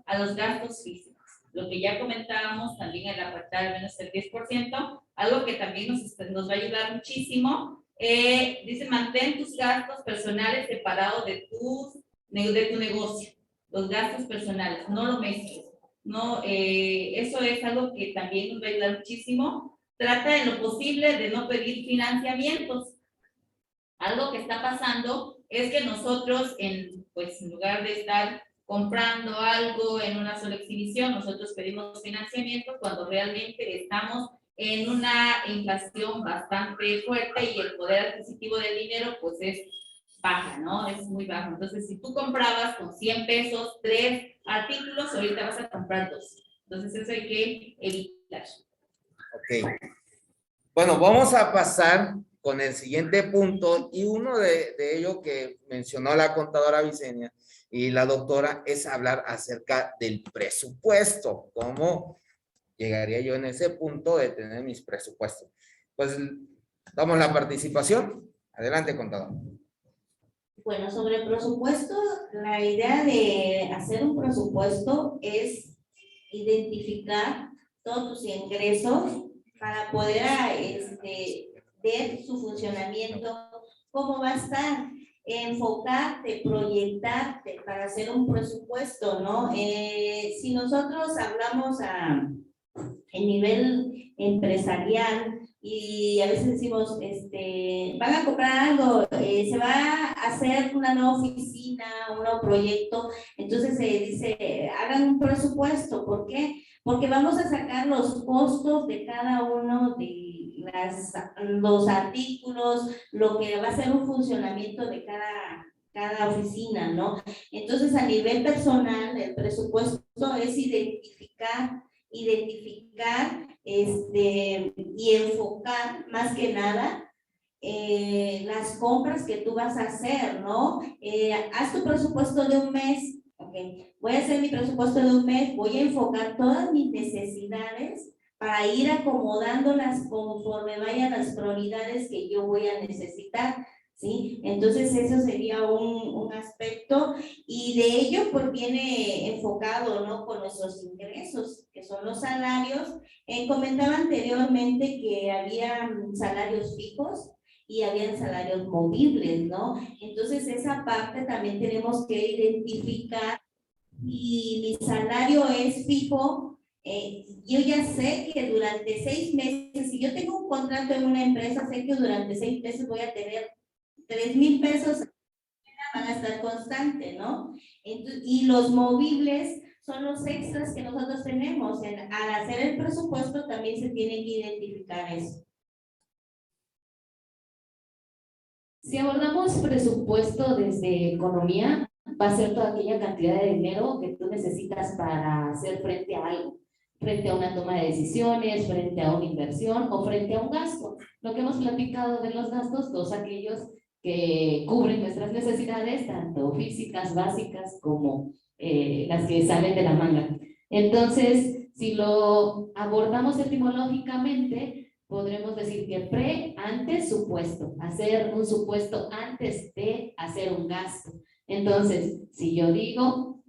a los gastos físicos. Lo que ya comentábamos también en la parte al menos el 10%, algo que también nos va a ayudar muchísimo. Dice, mantén tus gastos personales separados de tu negocio, los gastos personales, no lo mezcles. No, eso es algo que también nos va a ayudar muchísimo. Trata en lo posible de no pedir financiamientos. Algo que está pasando es que nosotros, en lugar de estar comprando algo en una sola exhibición, nosotros pedimos financiamientos cuando realmente estamos en una inflación bastante fuerte y el poder adquisitivo del dinero pues es baja, ¿no? Es muy bajo. Entonces, si tú comprabas con 100 pesos 3 artículos, ahorita vas a comprar 2. Entonces, eso hay que evitar. Ok. Bueno, vamos a pasar con el siguiente punto y uno de ellos que mencionó la contadora Vicenia y la doctora es hablar acerca del presupuesto, cómo llegaría yo en ese punto de tener mis presupuestos. Pues damos la participación. Adelante, contador. Bueno, sobre el presupuesto, la idea de hacer un presupuesto es identificar todos tus ingresos para poder ver su funcionamiento, cómo va a estar, enfocarte, proyectarte para hacer un presupuesto, ¿no? Si nosotros hablamos en nivel empresarial y a veces decimos, van a comprar algo, se va a hacer una nueva oficina, un nuevo proyecto, entonces se dice, hagan un presupuesto. ¿Por qué? Porque vamos a sacar los costos de cada uno de los artículos, lo que va a ser un funcionamiento de cada oficina, ¿no? Entonces, a nivel personal, el presupuesto es identificar y enfocar más que nada las compras que tú vas a hacer, ¿no? Haz tu presupuesto de un mes, ok, voy a hacer mi presupuesto de un mes, voy a enfocar todas mis necesidades para ir acomodándolas conforme vayan las prioridades que yo voy a necesitar, ¿sí? Entonces eso sería un aspecto y de ello pues viene enfocado, ¿no? Con nuestros ingresos, que son los salarios. Comentaba anteriormente que había salarios fijos y habían salarios movibles, ¿no? Entonces esa parte también tenemos que identificar y mi salario es fijo. Yo ya sé que durante 6 meses, si yo tengo un contrato en una empresa, sé que durante 6 meses voy a tener 3,000 pesos van a estar constante, ¿no? Entonces, y los movibles son los extras que nosotros tenemos. Al hacer el presupuesto también se tiene que identificar eso. Si abordamos presupuesto desde economía, va a ser toda aquella cantidad de dinero que tú necesitas para hacer frente a algo, frente a una toma de decisiones, frente a una inversión o frente a un gasto. Lo que hemos platicado de los gastos, todos aquellos que cubren nuestras necesidades, tanto físicas, básicas, como las que salen de la manga. Entonces, si lo abordamos etimológicamente, podremos decir que antes supuesto, hacer un supuesto antes de hacer un gasto. Entonces, si yo digo,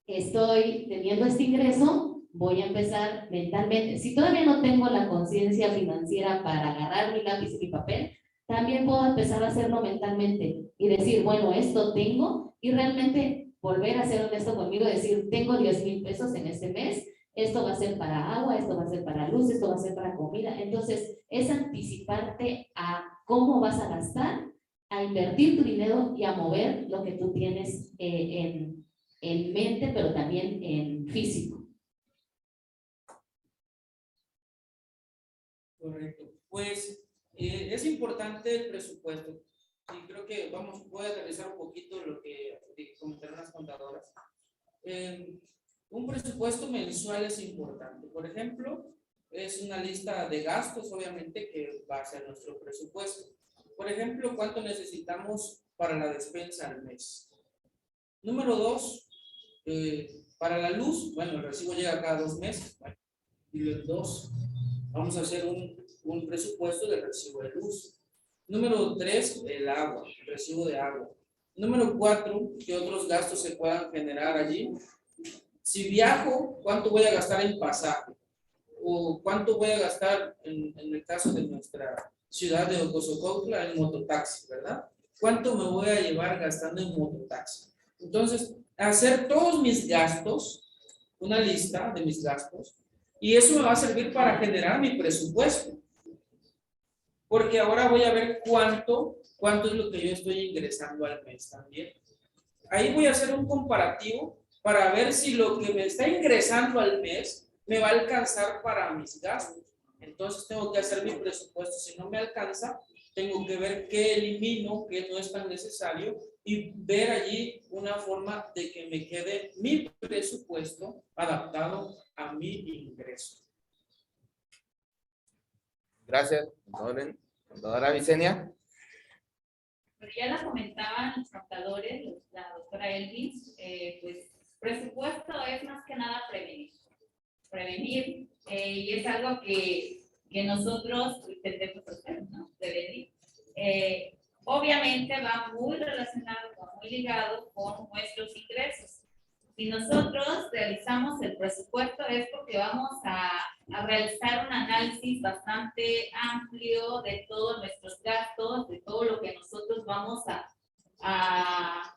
estoy teniendo este ingreso, voy a empezar mentalmente. Si todavía no tengo la conciencia financiera para agarrar mi lápiz y mi papel, también puedo empezar a hacerlo mentalmente y decir, bueno, esto tengo, y realmente volver a ser honesto conmigo, decir, tengo 10,000 pesos en este mes, esto va a ser para agua, esto va a ser para luz, esto va a ser para comida. Entonces, es anticiparte a cómo vas a gastar, a invertir tu dinero y a mover lo que tú tienes en mente, pero también en físico. Correcto. Pues es importante el presupuesto. Y creo que voy a aterrizar un poquito lo que comentaron las contadoras. Un presupuesto mensual es importante. Por ejemplo, es una lista de gastos, obviamente, que va a ser nuestro presupuesto. Por ejemplo, ¿cuánto necesitamos para la despensa al mes? Número 2, para la luz, bueno, el recibo llega cada 2 meses. Bueno, y los 2, vamos a hacer un presupuesto de recibo de luz. Número 3, el agua, el recibo de agua. Número 4, ¿qué otros gastos se puedan generar allí? Si viajo, ¿cuánto voy a gastar en pasaje? ¿O cuánto voy a gastar en el caso de nuestra ciudad de Ocosocautla en mototaxi, verdad? ¿Cuánto me voy a llevar gastando en mototaxi? Entonces, hacer todos mis gastos, una lista de mis gastos, y eso me va a servir para generar mi presupuesto. Porque ahora voy a ver cuánto es lo que yo estoy ingresando al mes también. Ahí voy a hacer un comparativo para ver si lo que me está ingresando al mes me va a alcanzar para mis gastos. Entonces tengo que hacer mi presupuesto. Si no me alcanza, tengo que ver qué elimino, qué no es tan necesario, y ver allí una forma de que me quede mi presupuesto adaptado a mi ingreso. Gracias, contadora Vicenia. Pero ya la comentaban los contadores, la doctora Elvis, pues presupuesto es más que nada prevenir, y es algo que nosotros intentemos hacer, ¿no? Prevenir. Obviamente va muy relacionado, va muy ligado con nuestros ingresos. Si nosotros realizamos el presupuesto es porque vamos a realizar un análisis bastante amplio de todos nuestros gastos, de todo lo que nosotros vamos a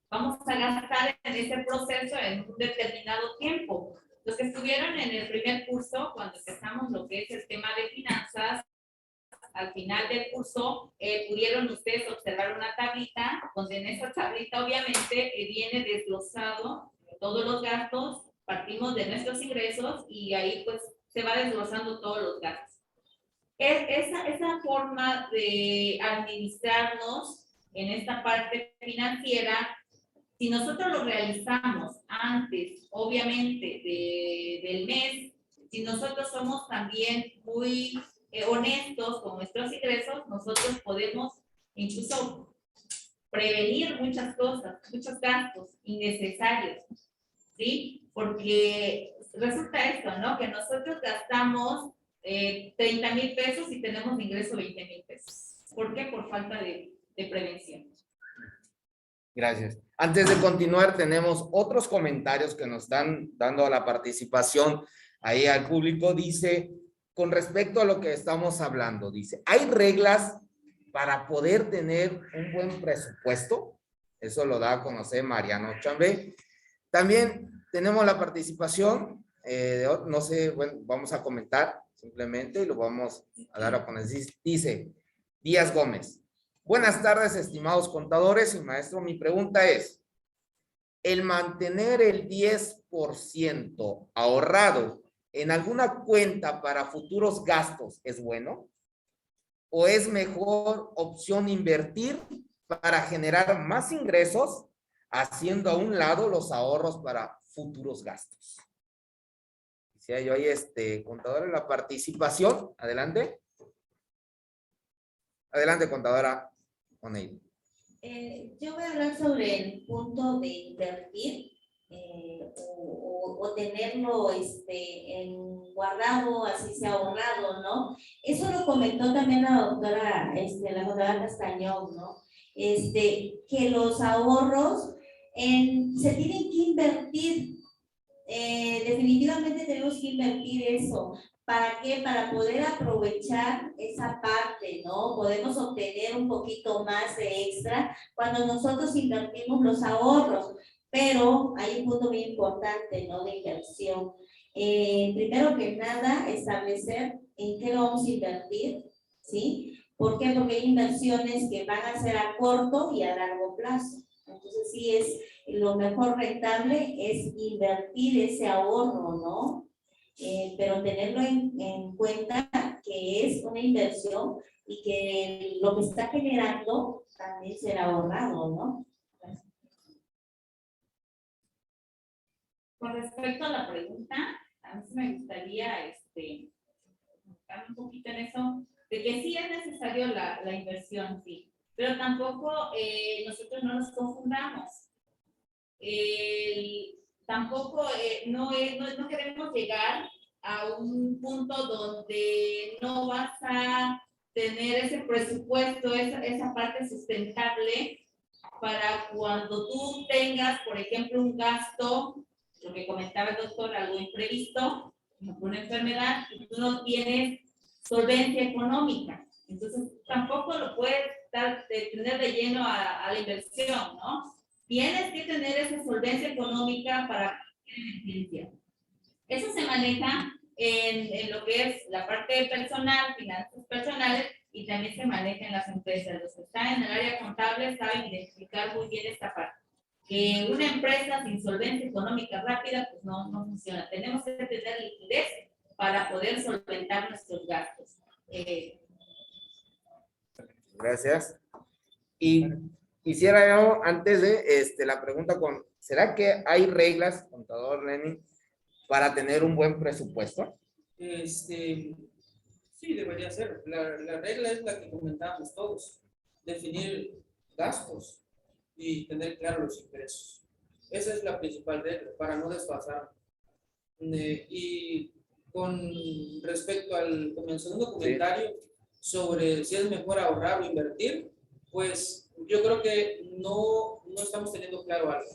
gastar en ese proceso en un determinado tiempo. Los que estuvieron en el primer curso, cuando empezamos lo que es el tema de finanzas, al final del curso pudieron ustedes observar una tablita, donde en esa tablita obviamente viene desglosado todos los gastos, partimos de nuestros ingresos y ahí pues se va desglosando todos los gastos. Esa forma de administrarnos en esta parte financiera, si nosotros lo realizamos antes, obviamente, del mes, si nosotros somos también muy honestos con nuestros ingresos, nosotros podemos incluso prevenir muchas cosas, muchos gastos innecesarios, ¿sí? Porque resulta esto, ¿no? Que nosotros gastamos 30,000 pesos y tenemos de ingreso 20,000 pesos. ¿Por qué? Por falta de prevención. Gracias. Antes de continuar, tenemos otros comentarios que nos están dando la participación ahí al público. Dice, con respecto a lo que estamos hablando, dice, ¿hay reglas para poder tener un buen presupuesto? Eso lo da a conocer Mariano Chambé. También tenemos la participación, no sé, bueno, vamos a comentar simplemente y lo vamos a dar a conocer. Dice Díaz Gómez, Buenas tardes, estimados contadores y maestro. Mi pregunta es, ¿el mantener el 10% ahorrado en alguna cuenta para futuros gastos es bueno? ¿O es mejor opción invertir para generar más ingresos, haciendo a un lado los ahorros para futuros gastos? Quisiera yo ahí, contadora, la participación. Adelante. Adelante, contadora Oneida. Yo voy a hablar sobre el punto de invertir o tenerlo en guardado, así sea ahorrado, ¿no? Eso lo comentó también la doctora Castañón, ¿no? Que los ahorros se tienen que invertir. Definitivamente tenemos que invertir eso. ¿Para qué? Para poder aprovechar esa parte, ¿no? Podemos obtener un poquito más de extra cuando nosotros invertimos los ahorros, pero hay un punto muy importante, ¿no? De inversión. Primero que nada, establecer en qué lo vamos a invertir, ¿sí? ¿Por qué? Porque hay inversiones que van a ser a corto y a largo plazo. Entonces, sí es lo mejor rentable es invertir ese ahorro, ¿no? Pero tenerlo en cuenta que es una inversión y que lo que está generando también será ahorrado, ¿no? Con respecto a la pregunta, a mí sí me gustaría enfocar un poquito en eso, de que sí es necesario la inversión, sí, pero tampoco nosotros no nos confundamos. Tampoco no queremos llegar a un punto donde no vas a tener ese presupuesto, esa parte sustentable para cuando tú tengas, por ejemplo, un gasto, lo que comentaba el doctor, algo imprevisto, una enfermedad, y tú no tienes solvencia económica. Entonces, tampoco lo puedes tener de lleno a la inversión, ¿no? Tienes que tener esa solvencia económica para emergencia. Eso se maneja en lo que es la parte personal, finanzas personales, y también se maneja en las empresas. Los que están en el área contable saben identificar muy bien esta parte. Que una empresa sin solvencia económica rápida, pues no funciona. Tenemos que tener liquidez para poder solventar nuestros gastos. Gracias. Y quisiera yo, antes de la pregunta, ¿será que hay reglas, contador Lenin, para tener un buen presupuesto? Sí, debería ser. La regla es la que comentábamos todos. Definir gastos y tener claros los ingresos. Esa es la principal regla para no desfasar. Y con respecto al segundo comentario sobre si es mejor ahorrar o invertir, pues yo creo que no estamos teniendo claro algo.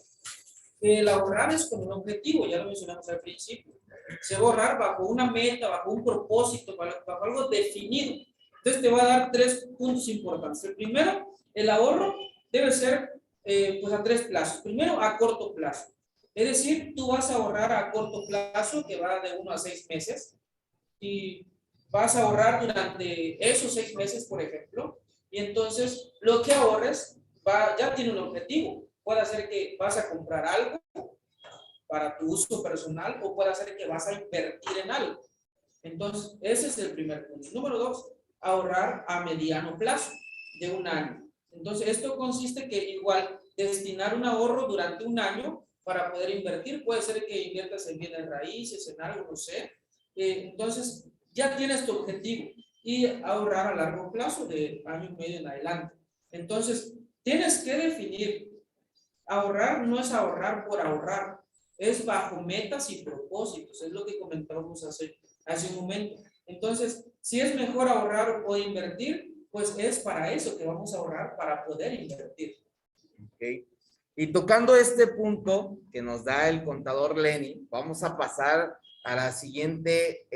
El ahorrar es como un objetivo, ya lo mencionamos al principio. Se va a ahorrar bajo una meta, bajo un propósito, bajo algo definido. Entonces te va a dar 3 puntos importantes. El primero, el ahorro debe ser pues a 3 plazos. Primero, a corto plazo. Es decir, tú vas a ahorrar a corto plazo, que va de 1 a 6 meses, y vas a ahorrar durante esos 6 meses, por ejemplo, y entonces lo que ahorres ya tiene un objetivo. Puede ser que vas a comprar algo para tu uso personal o puede ser que vas a invertir en algo. Entonces, ese es el primer punto. Número 2, ahorrar a mediano plazo, de 1 año. Entonces, esto consiste que igual destinar un ahorro durante 1 año para poder invertir. Puede ser que inviertas en bienes raíces, en algo, no sé. Entonces, ya tienes tu objetivo y ahorrar a largo plazo de 1 año y medio en adelante. Entonces, tienes que definir. Ahorrar no es ahorrar por ahorrar, es bajo metas y propósitos, es lo que comentábamos hace un momento. Entonces, si es mejor ahorrar o invertir, pues es para eso que vamos a ahorrar, para poder invertir. Okay. Y tocando este punto que nos da el contador Lenin, vamos a pasar a la siguiente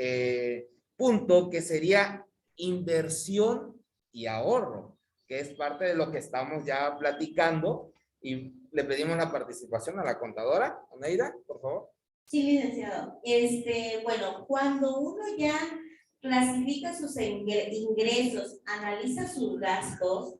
punto, que sería inversión y ahorro, que es parte de lo que estamos ya platicando, y le pedimos la participación a la contadora, Oneida, por favor. Sí, licenciado. Bueno, cuando uno ya clasifica sus ingresos, analiza sus gastos,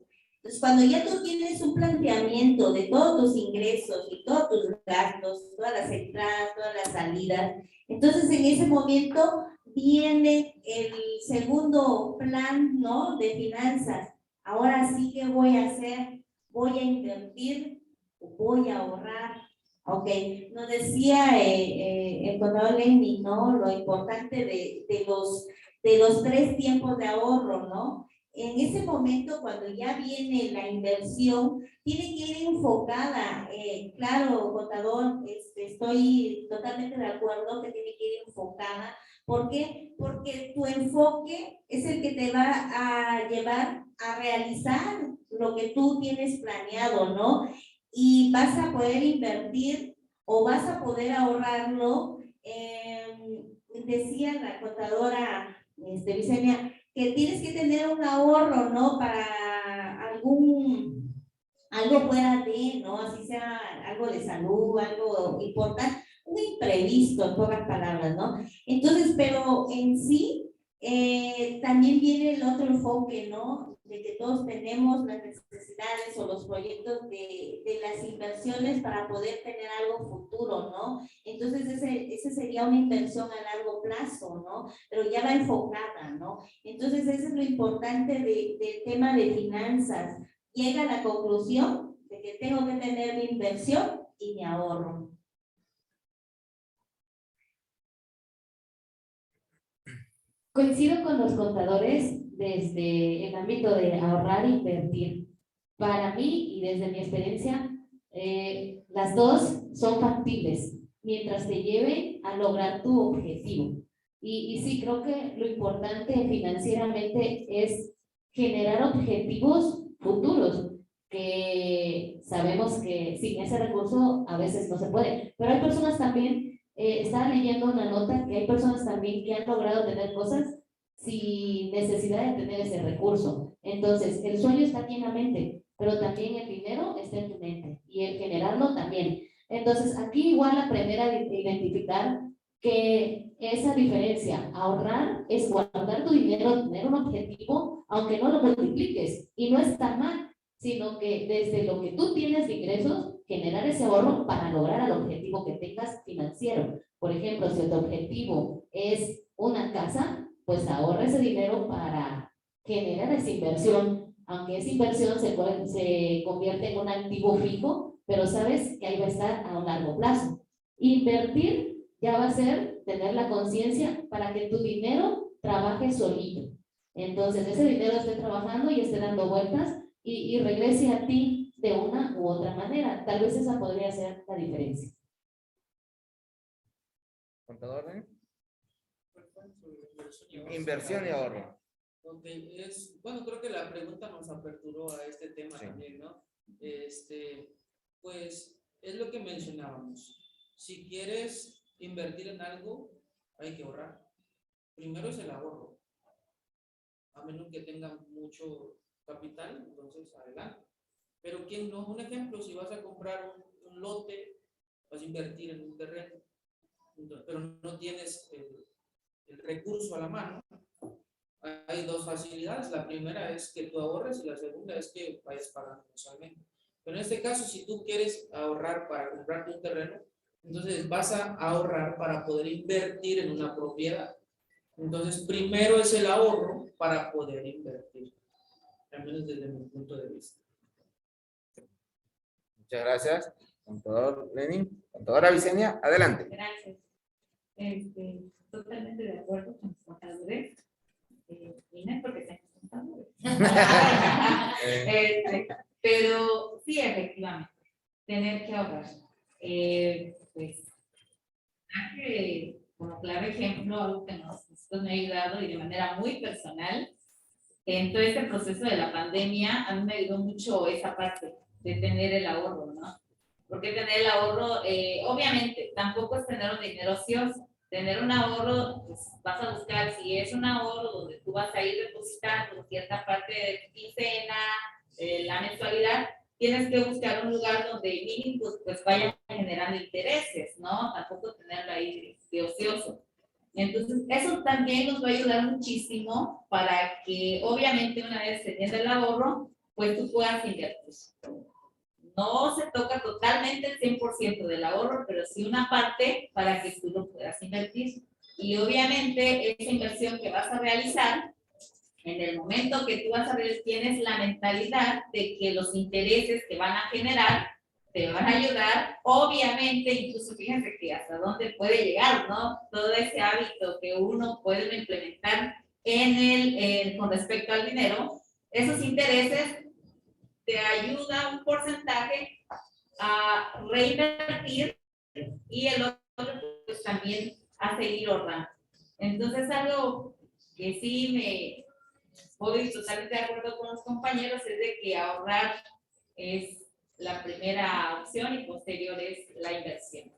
Entonces, cuando ya tú tienes un planteamiento de todos tus ingresos y todos tus gastos, todas las entradas, todas las salidas, entonces en ese momento viene el segundo plan, ¿no? De finanzas. Ahora sí, ¿qué voy a hacer? ¿Voy a invertir o voy a ahorrar? Ok, nos decía el contador Lenny, ¿no? Lo importante de los 3 tiempos de ahorro, ¿no? En ese momento, cuando ya viene la inversión, tiene que ir enfocada. Claro, contador, estoy totalmente de acuerdo que tiene que ir enfocada. ¿Por qué? Porque tu enfoque es el que te va a llevar a realizar lo que tú tienes planeado, ¿no? Y vas a poder invertir o vas a poder ahorrarlo. Decía la contadora Vicenia, que tienes que tener un ahorro, ¿no? Para algo fuera de, ¿no? Así sea algo de salud, algo importante, un imprevisto, en pocas palabras, ¿no? Entonces, pero en sí, también viene el otro enfoque, ¿no? De que todos tenemos las necesidades o los proyectos de las inversiones para poder tener algo futuro, ¿no? Entonces, ese sería una inversión a largo plazo, ¿no? Pero ya va enfocada, ¿no? Entonces, eso es lo importante del tema de finanzas. Llega a la conclusión de que tengo que tener mi inversión y mi ahorro. Coincido con los contadores desde el ámbito de ahorrar e invertir. Para mí y desde mi experiencia, las dos son factibles mientras te lleven a lograr tu objetivo. Y sí, creo que lo importante financieramente es generar objetivos futuros, que sabemos que sin ese recurso a veces no se puede. Pero hay personas también, estaba leyendo una nota que hay personas también que han logrado tener cosas sin necesidad de tener ese recurso. Entonces, el sueño está aquí en la mente, pero también el dinero está en tu mente y el generarlo también. Entonces, aquí igual aprender a identificar que esa diferencia, ahorrar es guardar tu dinero, tener un objetivo, aunque no lo multipliques, y no está mal, sino que desde lo que tú tienes de ingresos, generar ese ahorro para lograr el objetivo que tengas financiero. Por ejemplo, si tu objetivo es una casa, pues ahorra ese dinero para generar esa inversión, aunque esa inversión se convierte en un activo fijo, pero sabes que ahí va a estar a un largo plazo. Invertir ya va a ser tener la conciencia para que tu dinero trabaje solito. Entonces, ese dinero esté trabajando y esté dando vueltas y regrese a ti de una u otra manera. Tal vez esa podría ser la diferencia. Contador, ¿eh? Inversión y ahorro. Donde bueno, creo que la pregunta nos aperturó a este tema también, ¿no? Pues es lo que mencionábamos. Si quieres invertir en algo, hay que ahorrar. Primero es el ahorro. A menos que tengan mucho capital, entonces adelante. Pero ¿quién no? Un ejemplo, si vas a comprar un lote, vas a invertir en un terreno, pero no tienes el recurso a la mano. Hay dos facilidades. La primera es que tú ahorres y la segunda es que vayas pagando mensualmente. Pero en este caso, si tú quieres ahorrar para comprarte un terreno, entonces vas a ahorrar para poder invertir en una propiedad. Entonces, primero es el ahorro para poder invertir, al menos desde mi punto de vista. Muchas gracias, contador Lenin. Contadora Vicenia, adelante. Gracias. Totalmente de acuerdo con los contadores. Y no es porque sean contadores. Pero sí, efectivamente, tener que ahorrar. Pues, como claro ejemplo, algo que nosotros me ha ayudado y de manera muy personal, en todo este proceso de la pandemia, a mí me ayudó mucho esa parte de tener el ahorro, ¿no? Porque tener el ahorro, obviamente, tampoco es tener un dinero ocioso. Tener un ahorro, pues vas a buscar, si es un ahorro donde tú vas a ir depositando cierta parte de tu quincena, la mensualidad, tienes que buscar un lugar donde mínimo pues vayan generando intereses, ¿no? Tampoco tenerlo ahí de ocioso. Entonces, eso también nos va a ayudar muchísimo para que, obviamente, una vez teniendo el ahorro, pues tú puedas invertir. No se toca totalmente el 100% del ahorro, pero sí una parte para que tú lo puedas invertir. Y obviamente esa inversión que vas a realizar, en el momento que tú vas a ver, tienes la mentalidad de que los intereses que van a generar te van a ayudar, obviamente, incluso fíjense que hasta dónde puede llegar, ¿no? Todo ese hábito que uno puede implementar con respecto al dinero, esos intereses te ayuda un porcentaje a reinvertir y el otro pues también a seguir ahorrando. Entonces algo que sí me puedo ir totalmente de acuerdo con los compañeros es de que ahorrar es la primera opción y posterior es la inversión.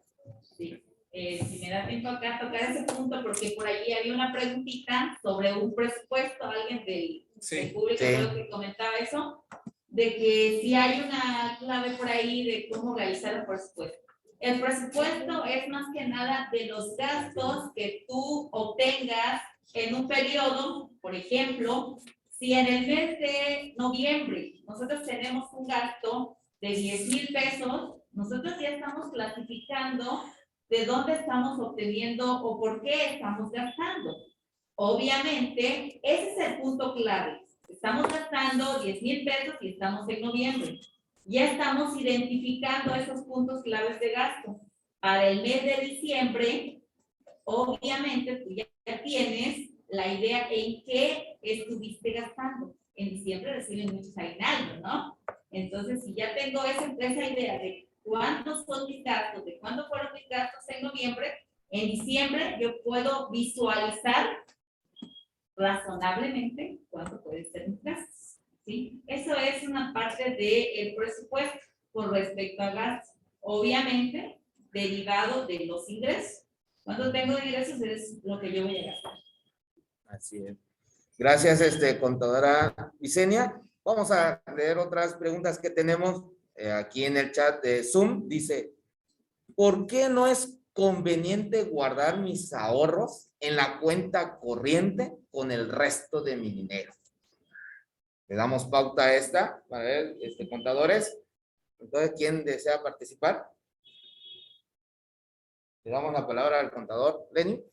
¿Sí? Si me da tiempo acá tocar ese punto, porque por allí había una preguntita sobre un presupuesto, alguien del público creo que comentaba eso, de que si hay una clave por ahí de cómo realizar el presupuesto. El presupuesto es más que nada de los gastos que tú obtengas en un periodo. Por ejemplo, si en el mes de noviembre nosotros tenemos un gasto de 10,000 pesos, nosotros ya estamos clasificando de dónde estamos obteniendo o por qué estamos gastando. Obviamente, ese es el punto clave. Estamos gastando 10,000 pesos y estamos en noviembre. Ya estamos identificando esos puntos claves de gasto. Para el mes de diciembre, obviamente, tú ya tienes la idea en qué estuviste gastando. En diciembre reciben muchos aguinaldos, ¿no? Entonces, si ya tengo esa idea de cuántos son mis gastos, de cuándo fueron mis gastos en noviembre, en diciembre yo puedo visualizar razonablemente cuánto puede ser mis gastos, ¿sí? Eso es una parte del presupuesto con respecto a gastos. Obviamente, derivado de los ingresos. Cuando tengo ingresos es lo que yo voy a gastar. Así es. Gracias, contadora Visenia. Vamos a leer otras preguntas que tenemos aquí en el chat de Zoom. Dice, ¿por qué no es conveniente guardar mis ahorros en la cuenta corriente con el resto de mi dinero? Le damos pauta a esta, a ver, contadores. Entonces, ¿quién desea participar? Le damos la palabra al contador Lenny.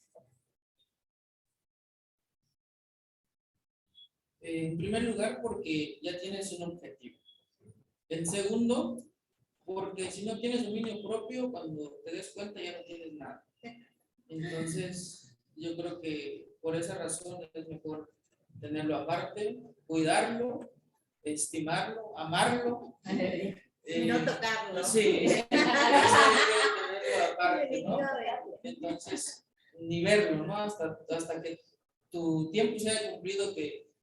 En primer lugar, porque ya tienes un objetivo. En segundo, porque si no tienes dominio propio, cuando te des cuenta ya no tienes nada. Entonces, yo creo que por esa razón es mejor tenerlo aparte, cuidarlo, estimarlo, amarlo. No tocarlo. Sí. Tenerlo aparte, ¿no? Entonces, ni verlo, ¿no? Hasta que tu tiempo se haya cumplido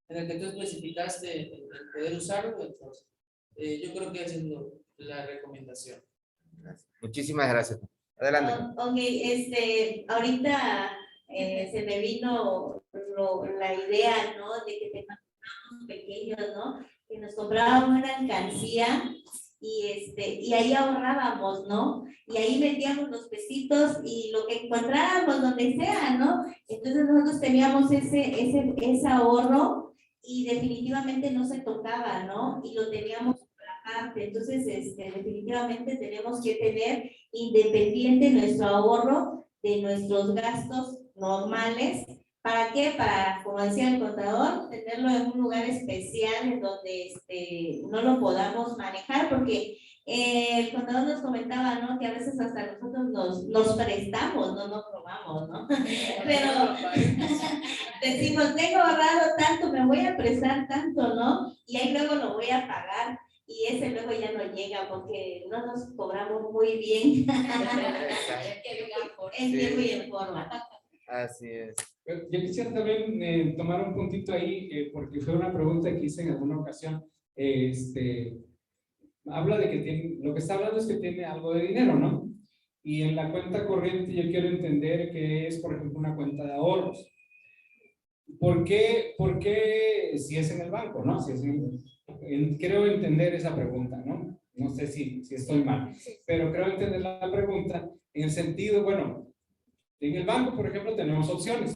en el que tú especificaste el poder usarlo. Entonces, yo creo que esa es la recomendación. Muchísimas gracias. Adelante. Ok, ahorita se me vino la idea, ¿no? De que tengamos pequeños, ¿no? Que nos comprábamos una alcancía y ahí ahorrábamos, ¿no? Y ahí metíamos los pesitos y lo que encontráramos donde sea, ¿no? Entonces nosotros teníamos ese ahorro y definitivamente no se tocaba, ¿no? Y lo teníamos aparte. Entonces, definitivamente tenemos que tener independiente nuestro ahorro de nuestros gastos normales. ¿Para qué? Para, como decía el contador, tenerlo en un lugar especial en donde no lo podamos manejar, porque el contador nos comentaba, ¿no? Que a veces hasta nosotros nos prestamos, no robamos, ¿no? Pero decimos, tengo ahorrado tanto, me voy a prestar tanto, ¿no? Y ahí luego lo voy a pagar. Y ese luego ya no llega porque no nos cobramos muy bien en tiempo y en forma. Así es. Yo quisiera también tomar un puntito ahí, porque fue una pregunta que hice en alguna ocasión. Habla de que lo que está hablando es que tiene algo de dinero, ¿no? Y en la cuenta corriente yo quiero entender que es, por ejemplo, una cuenta de ahorros. ¿Por qué si es en el banco, no? Si es creo entender esa pregunta, ¿no? No sé si estoy mal, pero creo entender la pregunta en el sentido, bueno, en el banco, por ejemplo, tenemos opciones.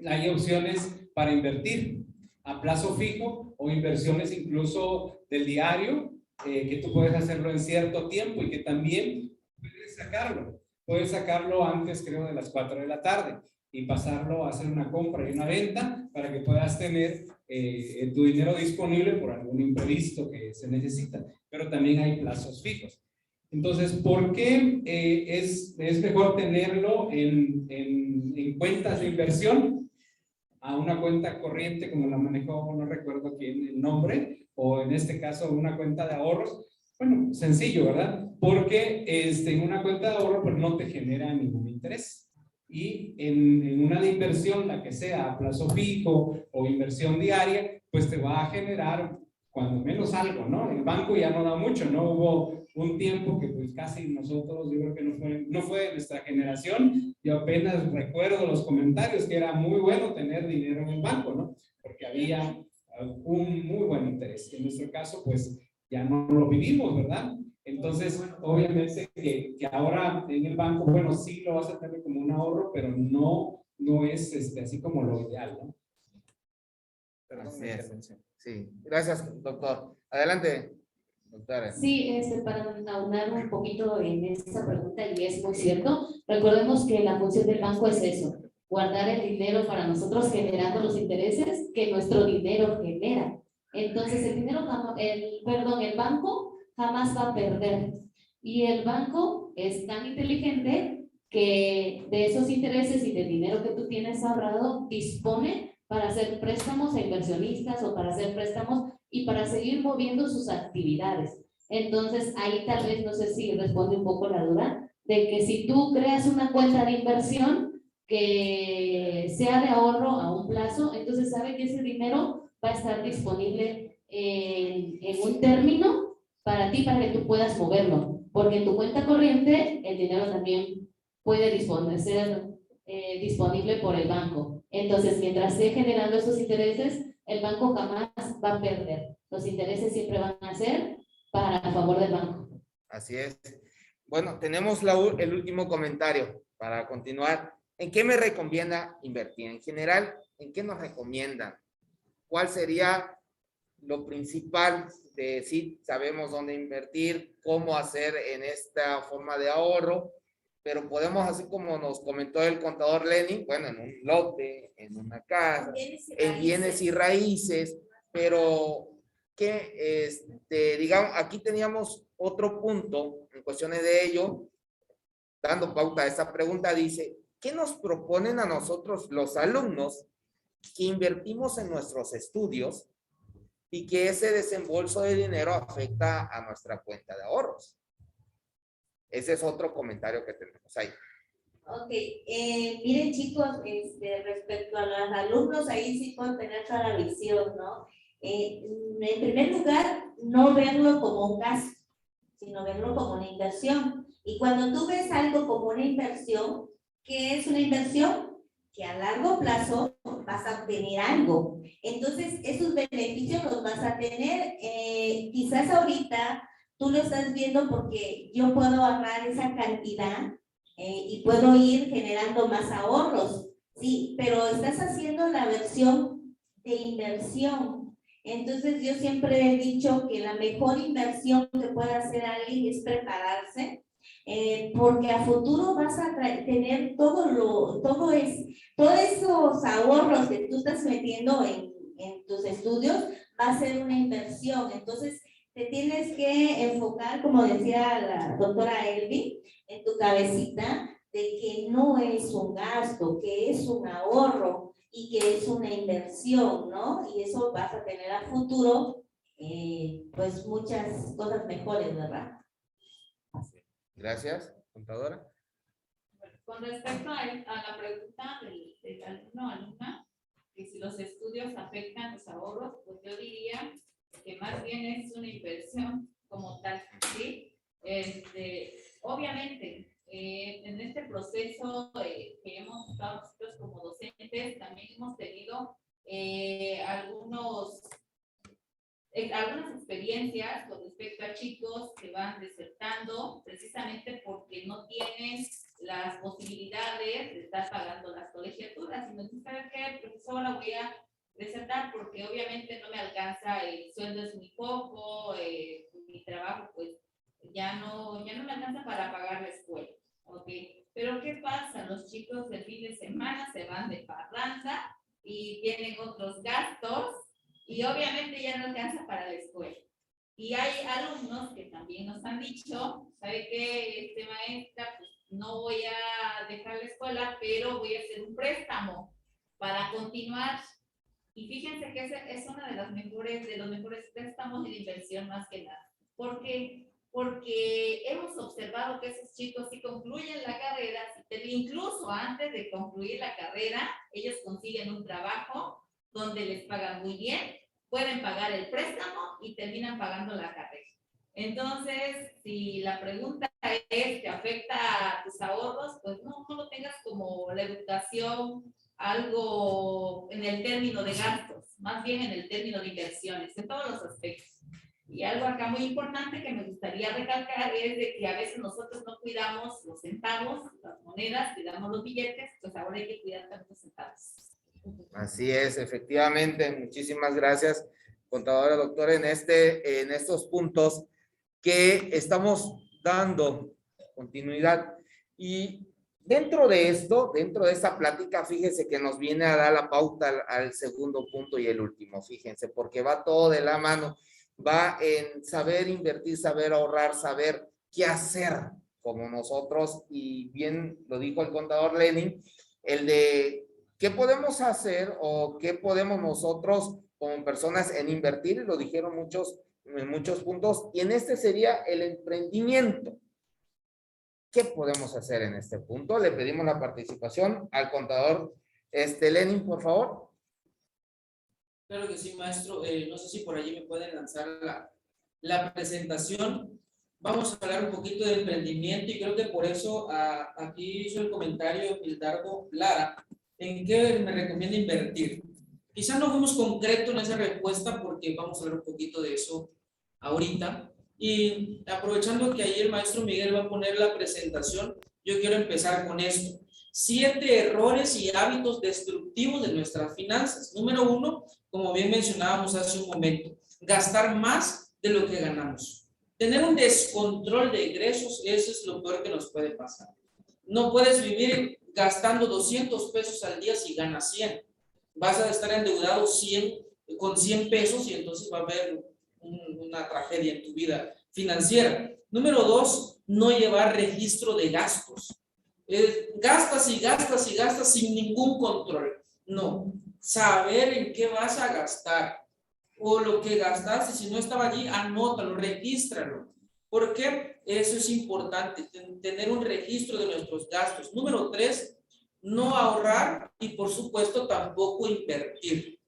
Hay opciones para invertir, a plazo fijo o inversiones incluso del diario, que tú puedes hacerlo en cierto tiempo y que también puedes sacarlo. Puedes sacarlo antes, creo, de las 4 de la tarde y pasarlo a hacer una compra y una venta para que puedas tener tu dinero disponible por algún imprevisto que se necesita. Pero también hay plazos fijos. Entonces, ¿por qué es mejor tenerlo en cuentas de inversión a una cuenta corriente como la manejó, no recuerdo quién el nombre, o en este caso una cuenta de ahorros? Bueno, sencillo, ¿verdad? Porque en una cuenta de ahorro pues no te genera ningún interés. Y en una de inversión, la que sea a plazo fijo o inversión diaria, pues te va a generar cuando menos algo, ¿no? El banco ya no da mucho, ¿no? Hubo un tiempo que pues casi nosotros, yo creo que no fue de nuestra generación, yo apenas recuerdo los comentarios que era muy bueno tener dinero en el banco, ¿no? Porque había un muy buen interés. En nuestro caso, pues ya no lo vivimos, ¿verdad? Entonces, obviamente que ahora en el banco, bueno, sí lo vas a tener como un ahorro, pero no es así como lo ideal, ¿no? Así es. Sí, gracias, doctor. Adelante, doctora. Sí, para aunar un poquito en esa pregunta, y es muy cierto, recordemos que la función del banco es eso, guardar el dinero para nosotros generando los intereses que nuestro dinero genera. Entonces, el banco jamás va a perder. Y el banco es tan inteligente que de esos intereses y del dinero que tú tienes ahorrado, dispone para hacer préstamos a inversionistas o para hacer préstamos y para seguir moviendo sus actividades. Entonces, ahí tal vez, no sé si responde un poco la duda, de que si tú creas una cuenta de inversión que sea de ahorro a un plazo, entonces sabe que ese dinero va a estar disponible en un término para ti, para que tú puedas moverlo, porque en tu cuenta corriente el dinero también puede ser disponible por el banco. Entonces, mientras esté generando esos intereses, el banco jamás va a perder. Los intereses siempre van a ser para a favor del banco. Así es. Bueno, tenemos el último comentario para continuar. ¿En qué me recomienda invertir? En general, ¿en qué nos recomiendan? ¿Cuál sería lo principal de si sabemos dónde invertir, cómo hacer en esta forma de ahorro? Pero podemos, así como nos comentó el contador Lenny, bueno, en un lote, en una casa, en bienes y raíces, pero que, digamos, aquí teníamos otro punto en cuestiones de ello, dando pauta a esta pregunta, dice, ¿qué nos proponen a nosotros los alumnos que invertimos en nuestros estudios y que ese desembolso de dinero afecta a nuestra cuenta de ahorros? Ese es otro comentario que tenemos ahí. Ok, miren chicos, respecto a los alumnos, ahí sí pueden tener toda la visión, ¿no? En primer lugar, no verlo como un gasto, sino verlo como una inversión. Y cuando tú ves algo como una inversión, ¿qué es una inversión? Que a largo plazo vas a obtener algo. Entonces, esos beneficios los vas a tener, quizás ahorita tú lo estás viendo porque yo puedo ahorrar esa cantidad y puedo ir generando más ahorros, sí, pero estás haciendo la versión de inversión. Entonces yo siempre he dicho que la mejor inversión que puede hacer alguien es prepararse, porque a futuro vas a tener todos esos ahorros que tú estás metiendo en tus estudios, va a ser una inversión. Entonces te tienes que enfocar, como decía la doctora Elvi, en tu cabecita, de que no es un gasto, que es un ahorro y que es una inversión, ¿no? Y eso vas a tener a futuro, pues muchas cosas mejores, ¿verdad? Gracias, contadora. Con respecto a la pregunta del alumno o alumna, que si los estudios afectan los ahorros, pues yo diría que más bien es una inversión como tal, ¿sí? Obviamente, en este proceso que hemos estado nosotros como docentes, también hemos tenido algunas experiencias con respecto a chicos que van desertando precisamente porque no tienes las posibilidades de estar pagando las colegiaturas. Y me dice, ¿sabes qué, profesora? Voy a desertar porque obviamente obviamente no me alcanza, el sueldo es muy poco, mi trabajo pues ya no me alcanza para pagar la escuela, ¿ok? Pero ¿qué pasa? Los chicos el fin de semana se van de parranda y tienen otros gastos y obviamente ya no alcanza para la escuela. Y hay alumnos que también nos han dicho, ¿sabe qué, maestra? Pues no voy a dejar la escuela, pero voy a hacer un préstamo para continuar. Y fíjense que ese es uno de los mejores préstamos de inversión más que nada. ¿Por qué? Porque hemos observado que esos chicos sí concluyen la carrera, incluso antes de concluir la carrera, ellos consiguen un trabajo donde les pagan muy bien, pueden pagar el préstamo y terminan pagando la carrera. Entonces, si la pregunta es, ¿te afecta a tus ahorros? Pues no lo tengas como la educación, algo en el término de gastos, más bien en el término de inversiones, en todos los aspectos. Y algo acá muy importante que me gustaría recalcar es de que a veces nosotros no cuidamos los centavos, las monedas, cuidamos los billetes, pues ahora hay que cuidar también los centavos. Así es, efectivamente. Muchísimas gracias, contadora doctora, en estos puntos que estamos dando continuidad. Y dentro de esto, dentro de esta plática, fíjense que nos viene a dar la pauta al segundo punto y el último, fíjense, porque va todo de la mano. Va en saber invertir, saber ahorrar, saber qué hacer como nosotros, y bien lo dijo el contador Lenin, el de qué podemos hacer o qué podemos nosotros como personas en invertir, y lo dijeron en muchos puntos, y en este sería el emprendimiento. ¿Qué podemos hacer en este punto? Le pedimos la participación al contador Lenin, por favor. Claro que sí, maestro. No sé si por allí me pueden lanzar la presentación. Vamos a hablar un poquito de emprendimiento y creo que por eso aquí hizo el comentario Hildardo Lara, en qué me recomienda invertir. Quizás no fuimos concretos en esa respuesta porque vamos a hablar un poquito de eso ahorita. Y aprovechando que ahí el maestro Miguel va a poner la presentación, yo quiero empezar con esto. 7 errores y hábitos destructivos de nuestras finanzas. Número 1, como bien mencionábamos hace un momento, gastar más de lo que ganamos. Tener un descontrol de ingresos, eso es lo peor que nos puede pasar. No puedes vivir gastando 200 pesos al día si ganas 100. Vas a estar endeudado con 100 pesos y entonces va a haber una tragedia en tu vida financiera. Número 2, no llevar registro de gastos. Gastas y gastas y gastas sin ningún control. No, saber en qué vas a gastar o lo que gastaste, si no estaba allí, anótalo, regístralo. ¿Por qué? Eso es importante, tener un registro de nuestros gastos. Número 3, no ahorrar y por supuesto tampoco invertir.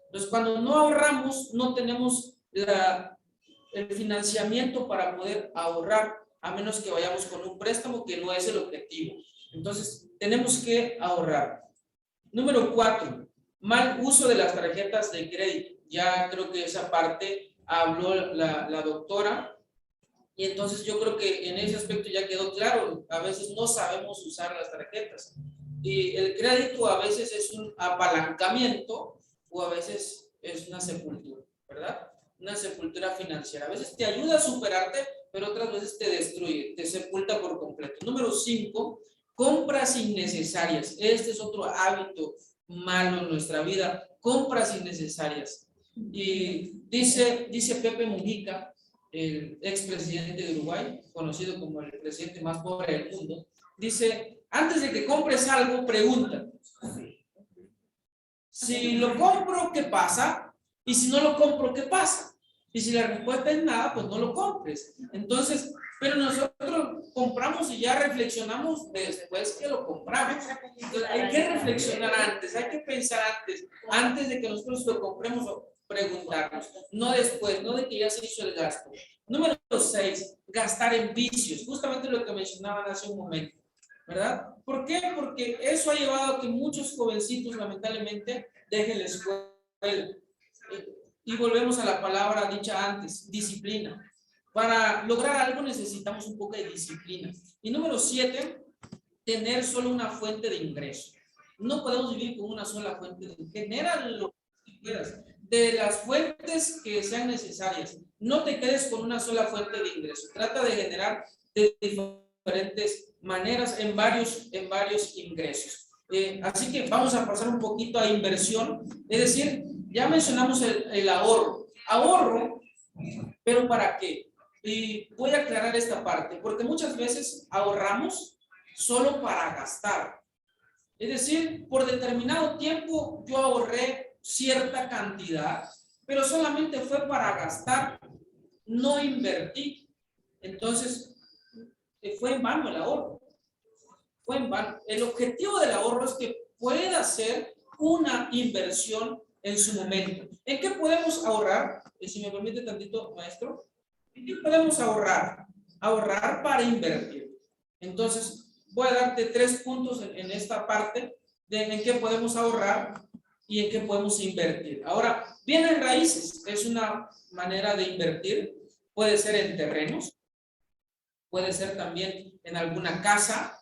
Entonces, cuando no ahorramos, no tenemos el financiamiento para poder ahorrar, a menos que vayamos con un préstamo, que no es el objetivo. Entonces, tenemos que ahorrar. Número 4, mal uso de las tarjetas de crédito. Ya creo que esa parte habló la doctora, y entonces yo creo que en ese aspecto ya quedó claro. A veces no sabemos usar las tarjetas. Y el crédito a veces es un apalancamiento o a veces es una sepultura, ¿verdad? Una sepultura financiera. A veces te ayuda a superarte, pero otras veces te destruye, te sepulta por completo. Número 5, compras innecesarias. Este es otro hábito malo en nuestra vida, compras innecesarias. Y dice Pepe Mujica, el expresidente de Uruguay, conocido como el presidente más pobre del mundo, dice, antes de que compres algo, pregunta, si lo compro, ¿qué pasa? Y si no lo compro, ¿qué pasa? Y si la respuesta es nada, pues no lo compres. Entonces, pero nosotros compramos y ya reflexionamos después que lo compramos. Entonces, hay que reflexionar antes, hay que pensar antes de que nosotros lo compremos o preguntarnos, no después, no de que ya se hizo el gasto. Número 6, gastar en vicios, justamente lo que mencionaban hace un momento, ¿verdad? ¿Por qué? Porque eso ha llevado a que muchos jovencitos lamentablemente dejen la escuela. Y volvemos a la palabra dicha antes, disciplina. Para lograr algo necesitamos un poco de disciplina. Y número 7, tener solo una fuente de ingreso. No podemos vivir con una sola fuente de ingreso. Genera lo que puedas. de las fuentes que sean necesarias. No te quedes con una sola fuente de ingreso. Trata de generar de diferentes maneras en varios ingresos. Así que vamos a pasar un poquito a inversión. Es decir, ya mencionamos el ahorro. Ahorro, pero ¿para qué? Y voy a aclarar esta parte, porque muchas veces ahorramos solo para gastar. Es decir, por determinado tiempo yo ahorré cierta cantidad, pero solamente fue para gastar, no invertí. Entonces, fue en vano el ahorro. Fue en vano. El objetivo del ahorro es que pueda ser una inversión en su momento. ¿En qué podemos ahorrar? Si me permite tantito, maestro. ¿En qué podemos ahorrar? Ahorrar para invertir. Entonces, voy a darte 3 puntos en esta parte de en qué podemos ahorrar y en qué podemos invertir. Ahora, bienes raíces es una manera de invertir. Puede ser en terrenos, puede ser también en alguna casa,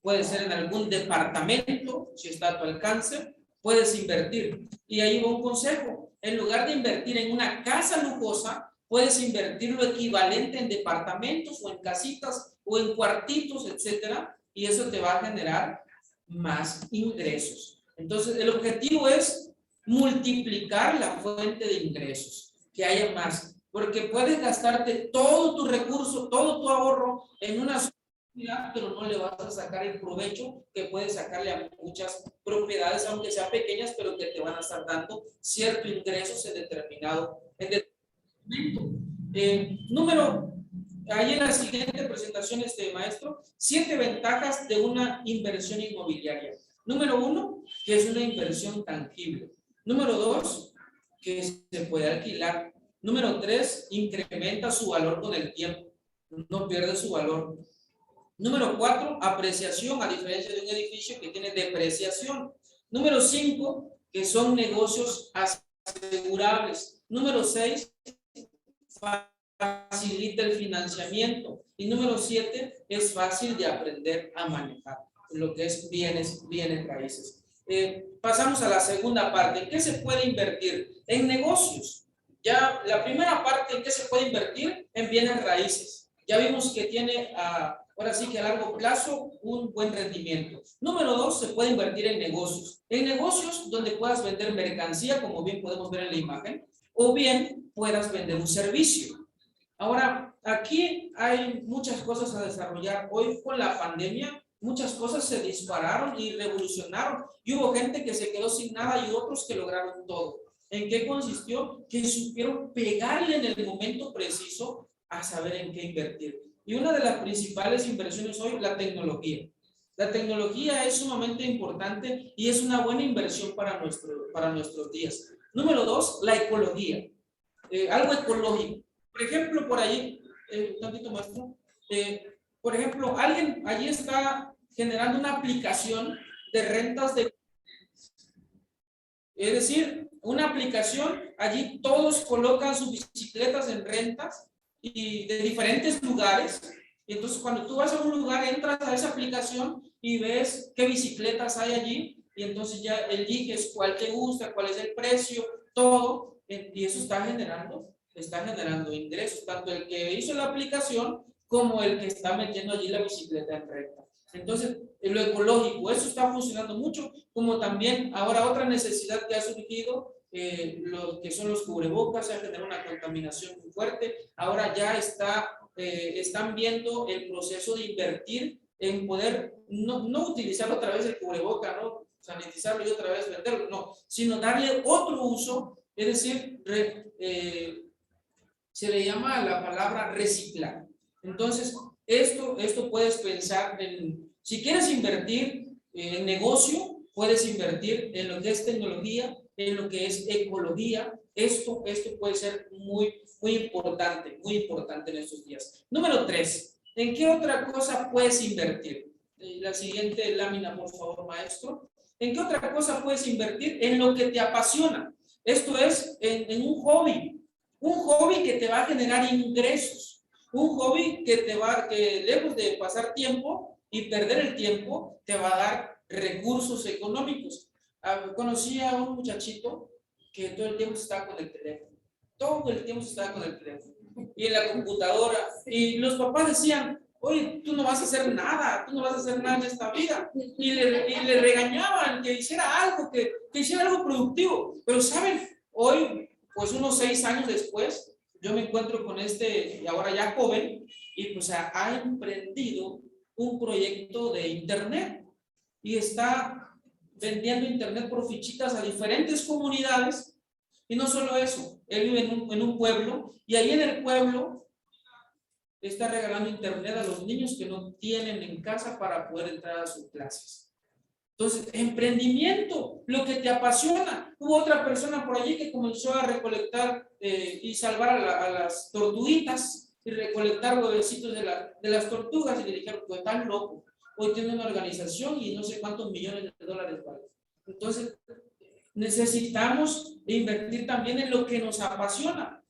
puede ser en algún departamento, si está a tu alcance, puedes invertir. Y ahí va un consejo. En lugar de invertir en una casa lujosa, puedes invertir lo equivalente en departamentos o en casitas o en cuartitos, etcétera, y eso te va a generar más ingresos. Entonces, el objetivo es multiplicar la fuente de ingresos, que haya más, porque puedes gastarte todo tu recurso, todo tu ahorro en una sola, pero no le vas a sacar el provecho que puedes sacarle a muchas propiedades, aunque sean pequeñas, pero que te van a estar dando cierto ingreso en determinado momento. Ahí en la siguiente presentación, maestro, 7 ventajas de una inversión inmobiliaria. Número 1, que es una inversión tangible. Número 2, que se puede alquilar. Número 3, incrementa su valor con el tiempo. No pierde su valor. Número 4, apreciación, a diferencia de un edificio que tiene depreciación. Número 5, que son negocios asegurables. Número 6, facilita el financiamiento. Y número 7, es fácil de aprender a manejar lo que es bienes raíces. Pasamos a la segunda parte. ¿En qué se puede invertir? En negocios. Ya la primera parte, ¿en qué se puede invertir? En bienes raíces. Ya vimos que tiene, ahora sí que a largo plazo, un buen rendimiento. Número 2, se puede invertir en negocios. En negocios donde puedas vender mercancía, como bien podemos ver en la imagen, o bien puedas vender un servicio. Ahora, aquí hay muchas cosas a desarrollar. Hoy con la pandemia, muchas cosas se dispararon y revolucionaron. Y hubo gente que se quedó sin nada y otros que lograron todo. ¿En qué consistió? Que supieron pegarle en el momento preciso a saber en qué invertir. Y una de las principales inversiones hoy, la tecnología. La tecnología es sumamente importante y es una buena inversión para nuestros días. Número 2, la ecología. Algo ecológico. Por ejemplo, por ahí, tantito maestro, por ejemplo, alguien allí está generando una aplicación de rentas de... Es decir, una aplicación, allí todos colocan sus bicicletas en rentas y de diferentes lugares. Y entonces cuando tú vas a un lugar, entras a esa aplicación y ves qué bicicletas hay allí y entonces ya eliges cuál te gusta, cuál es el precio, todo, y eso está generando ingresos, tanto el que hizo la aplicación como el que está metiendo allí la bicicleta en renta. Entonces, en lo ecológico, eso está funcionando mucho, como también ahora otra necesidad que ha surgido, lo que son los cubrebocas, se ha generado una contaminación muy fuerte. Ahora ya están viendo el proceso de invertir en poder no utilizar otra vez el cubreboca, no sanitizarlo y otra vez venderlo, no, sino darle otro uso, es decir, se le llama la palabra reciclar. Entonces, esto puedes pensar en, si quieres invertir en negocio, puedes invertir en lo que es tecnología, en lo que es ecología. Esto puede ser muy importante en estos días. Número 3, ¿en qué otra cosa puedes invertir? La siguiente lámina, por favor, maestro. ¿En qué otra cosa puedes invertir? En lo que te apasiona. Esto es en un hobby que te va a generar ingresos, un hobby que lejos de pasar tiempo y perder el tiempo, te va a dar recursos económicos. Conocí a un muchachito que todo el tiempo estaba con el teléfono. Todo el tiempo estaba con el teléfono. Y en la computadora. Y los papás decían, oye, tú no vas a hacer nada, tú no vas a hacer nada en esta vida. Y le regañaban que hiciera algo, que hiciera algo productivo. Pero saben, hoy, pues unos 6 años después, yo me encuentro con y ahora ya joven, y pues ha emprendido un proyecto de internet y está vendiendo internet por fichitas a diferentes comunidades. Y no solo eso, él vive en un pueblo, y ahí en el pueblo está regalando internet a los niños que no tienen en casa para poder entrar a sus clases. Entonces, emprendimiento, lo que te apasiona. Hubo otra persona por allí que comenzó a recolectar y salvar a las tortuguitas y recolectar huevecitos de las tortugas, y le dijeron, pues estás loco, hoy tiene una organización y no sé cuántos millones de dólares vale. Entonces, necesitamos invertir también en lo que nos apasiona.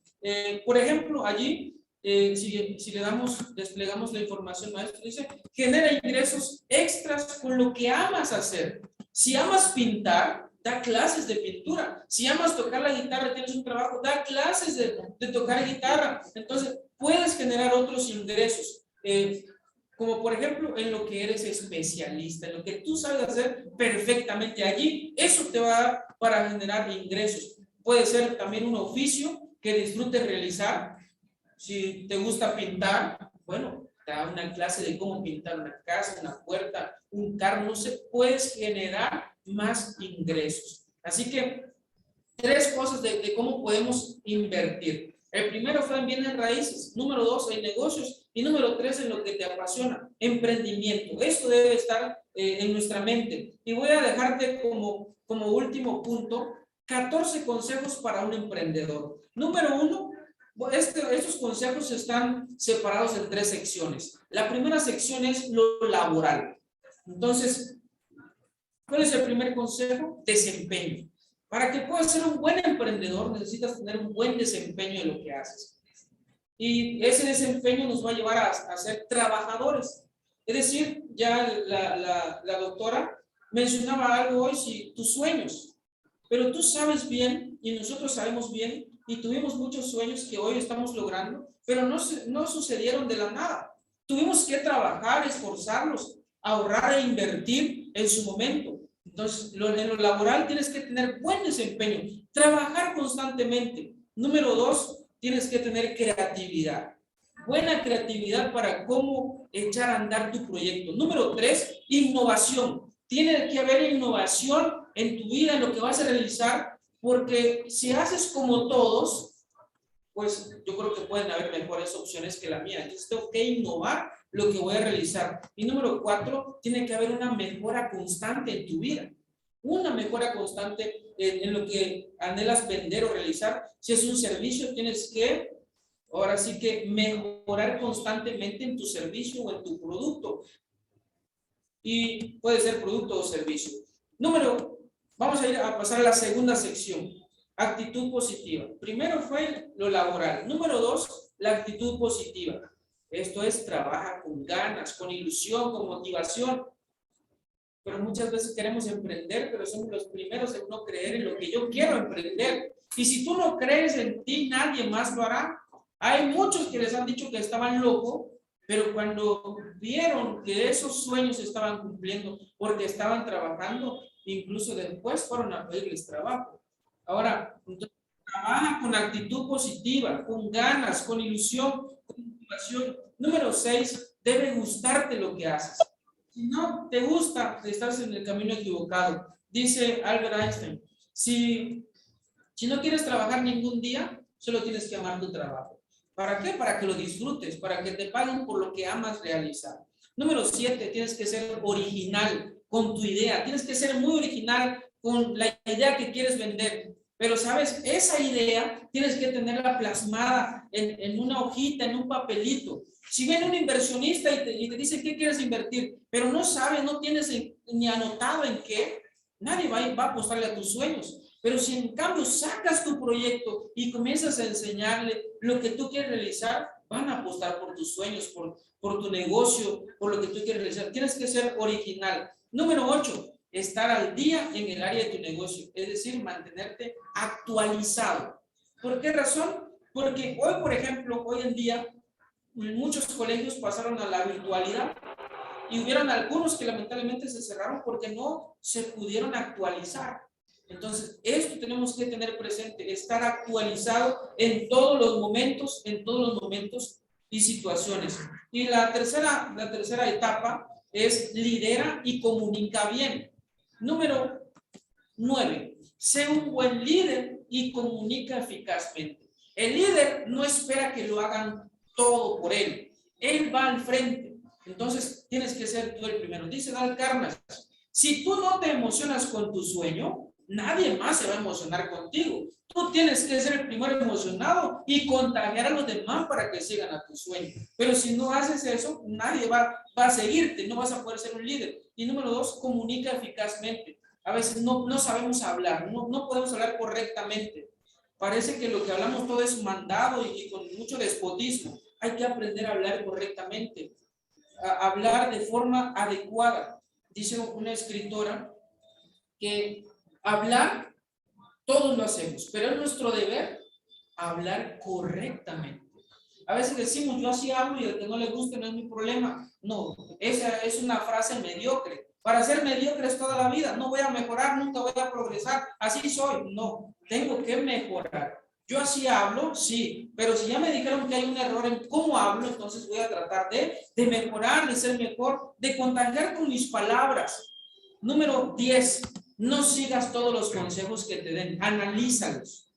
Por ejemplo, allí, si desplegamos la información, maestro, dice, genera ingresos extras con lo que amas hacer. Si amas pintar, da clases de pintura. Si amas tocar la guitarra, tienes un trabajo, da clases de tocar guitarra. Entonces, puedes generar otros ingresos. Como por ejemplo, en lo que eres especialista, en lo que tú sabes hacer perfectamente allí, eso te va a dar para generar ingresos. Puede ser también un oficio que disfrutes realizar. Si te gusta pintar, bueno, te da una clase de cómo pintar una casa, una puerta, un carro, no sé, puedes generar más ingresos. Así que 3 cosas de cómo podemos invertir. El primero fue en bienes raíces, número 2 en negocios, y número 3 en lo que te apasiona, emprendimiento. Esto debe estar en nuestra mente. Y voy a dejarte como último punto 14 consejos para un emprendedor. Número 1, estos consejos están separados en 3 secciones. La primera sección es lo laboral. Entonces, ¿cuál es el primer consejo? Desempeño. Para que puedas ser un buen emprendedor, necesitas tener un buen desempeño en lo que haces. Y ese desempeño nos va a llevar a ser trabajadores. Es decir, ya la doctora mencionaba algo hoy, sí, tus sueños. Pero tú sabes bien, y nosotros sabemos bien, y tuvimos muchos sueños que hoy estamos logrando, pero no sucedieron de la nada. Tuvimos que trabajar, esforzarnos, ahorrar e invertir en su momento. Entonces, en lo laboral tienes que tener buen desempeño, trabajar constantemente. Número 2, tienes que tener creatividad. Buena creatividad para cómo echar a andar tu proyecto. Número 3, innovación. Tiene que haber innovación en tu vida, en lo que vas a realizar, porque si haces como todos, pues yo creo que pueden haber mejores opciones que la mía. Entonces tengo que innovar lo que voy a realizar. Y número 4, tiene que haber una mejora constante en tu vida. Una mejora constante en lo que anhelas vender o realizar. Si es un servicio, tienes que, ahora sí que mejorar constantemente en tu servicio o en tu producto. Y puede ser producto o servicio. Vamos a pasar a la segunda sección. Actitud positiva. Primero fue lo laboral. Número 2, la actitud positiva. Esto es, trabaja con ganas, con ilusión, con motivación. Pero muchas veces queremos emprender, pero somos los primeros en no creer en lo que yo quiero emprender. Y si tú no crees en ti, nadie más lo hará. Hay muchos que les han dicho que estaban locos, pero cuando vieron que esos sueños se estaban cumpliendo porque estaban trabajando, incluso después fueron a pedirles trabajo. Ahora, entonces, trabaja con actitud positiva, con ganas, con ilusión, con motivación. Número 6, debe gustarte lo que haces. Si no te gusta, estás en el camino equivocado. Dice Albert Einstein, si no quieres trabajar ningún día, solo tienes que amar tu trabajo. ¿Para qué? Para que lo disfrutes, para que te paguen por lo que amas realizar. Número 7, tienes que ser original con tu idea. Tienes que ser muy original con la idea que quieres vender. Pero, ¿sabes? Esa idea tienes que tenerla plasmada en una hojita, en un papelito. Si viene un inversionista y te dice qué quieres invertir, pero no sabe, no tienes ni anotado en qué, nadie va a apostarle a tus sueños. Pero si en cambio sacas tu proyecto y comienzas a enseñarle lo que tú quieres realizar, van a apostar por tus sueños, por tu negocio, por lo que tú quieres realizar. Tienes que ser original. Número 8, estar al día en el área de tu negocio, es decir, mantenerte actualizado. ¿Por qué razón? Porque hoy, por ejemplo, hoy en día, muchos colegios pasaron a la virtualidad y hubieron algunos que lamentablemente se cerraron porque no se pudieron actualizar. Entonces, esto tenemos que tener presente, estar actualizado en todos los momentos y situaciones. Y la tercera etapa es lidera y comunica bien. Número 9, sé un buen líder y comunica eficazmente. El líder no espera que lo hagan todo por él. Él va al frente. Entonces, tienes que ser tú el primero. Dice Dale Carnegie, si tú no te emocionas con tu sueño, nadie más se va a emocionar contigo. Tú tienes que ser el primero emocionado y contagiar a los demás para que sigan a tu sueño. Pero si no haces eso, nadie va a seguirte, no vas a poder ser un líder. Y número 2, comunica eficazmente. A veces no sabemos hablar, no podemos hablar correctamente. Parece que lo que hablamos todo es mandado y con mucho despotismo. Hay que aprender a hablar correctamente, a hablar de forma adecuada. Dice una escritora que hablar, todos lo hacemos, pero es nuestro deber hablar correctamente. A veces decimos, yo así hablo y el que no le guste no es mi problema. No, esa es una frase mediocre. Para ser mediocre es toda la vida. No voy a mejorar, nunca voy a progresar. Así soy. No, tengo que mejorar. Yo así hablo, sí, pero si ya me dijeron que hay un error en cómo hablo, entonces voy a tratar de mejorar, de ser mejor, de contagiar con mis palabras. Número 10, no sigas todos los consejos que te den, analízalos.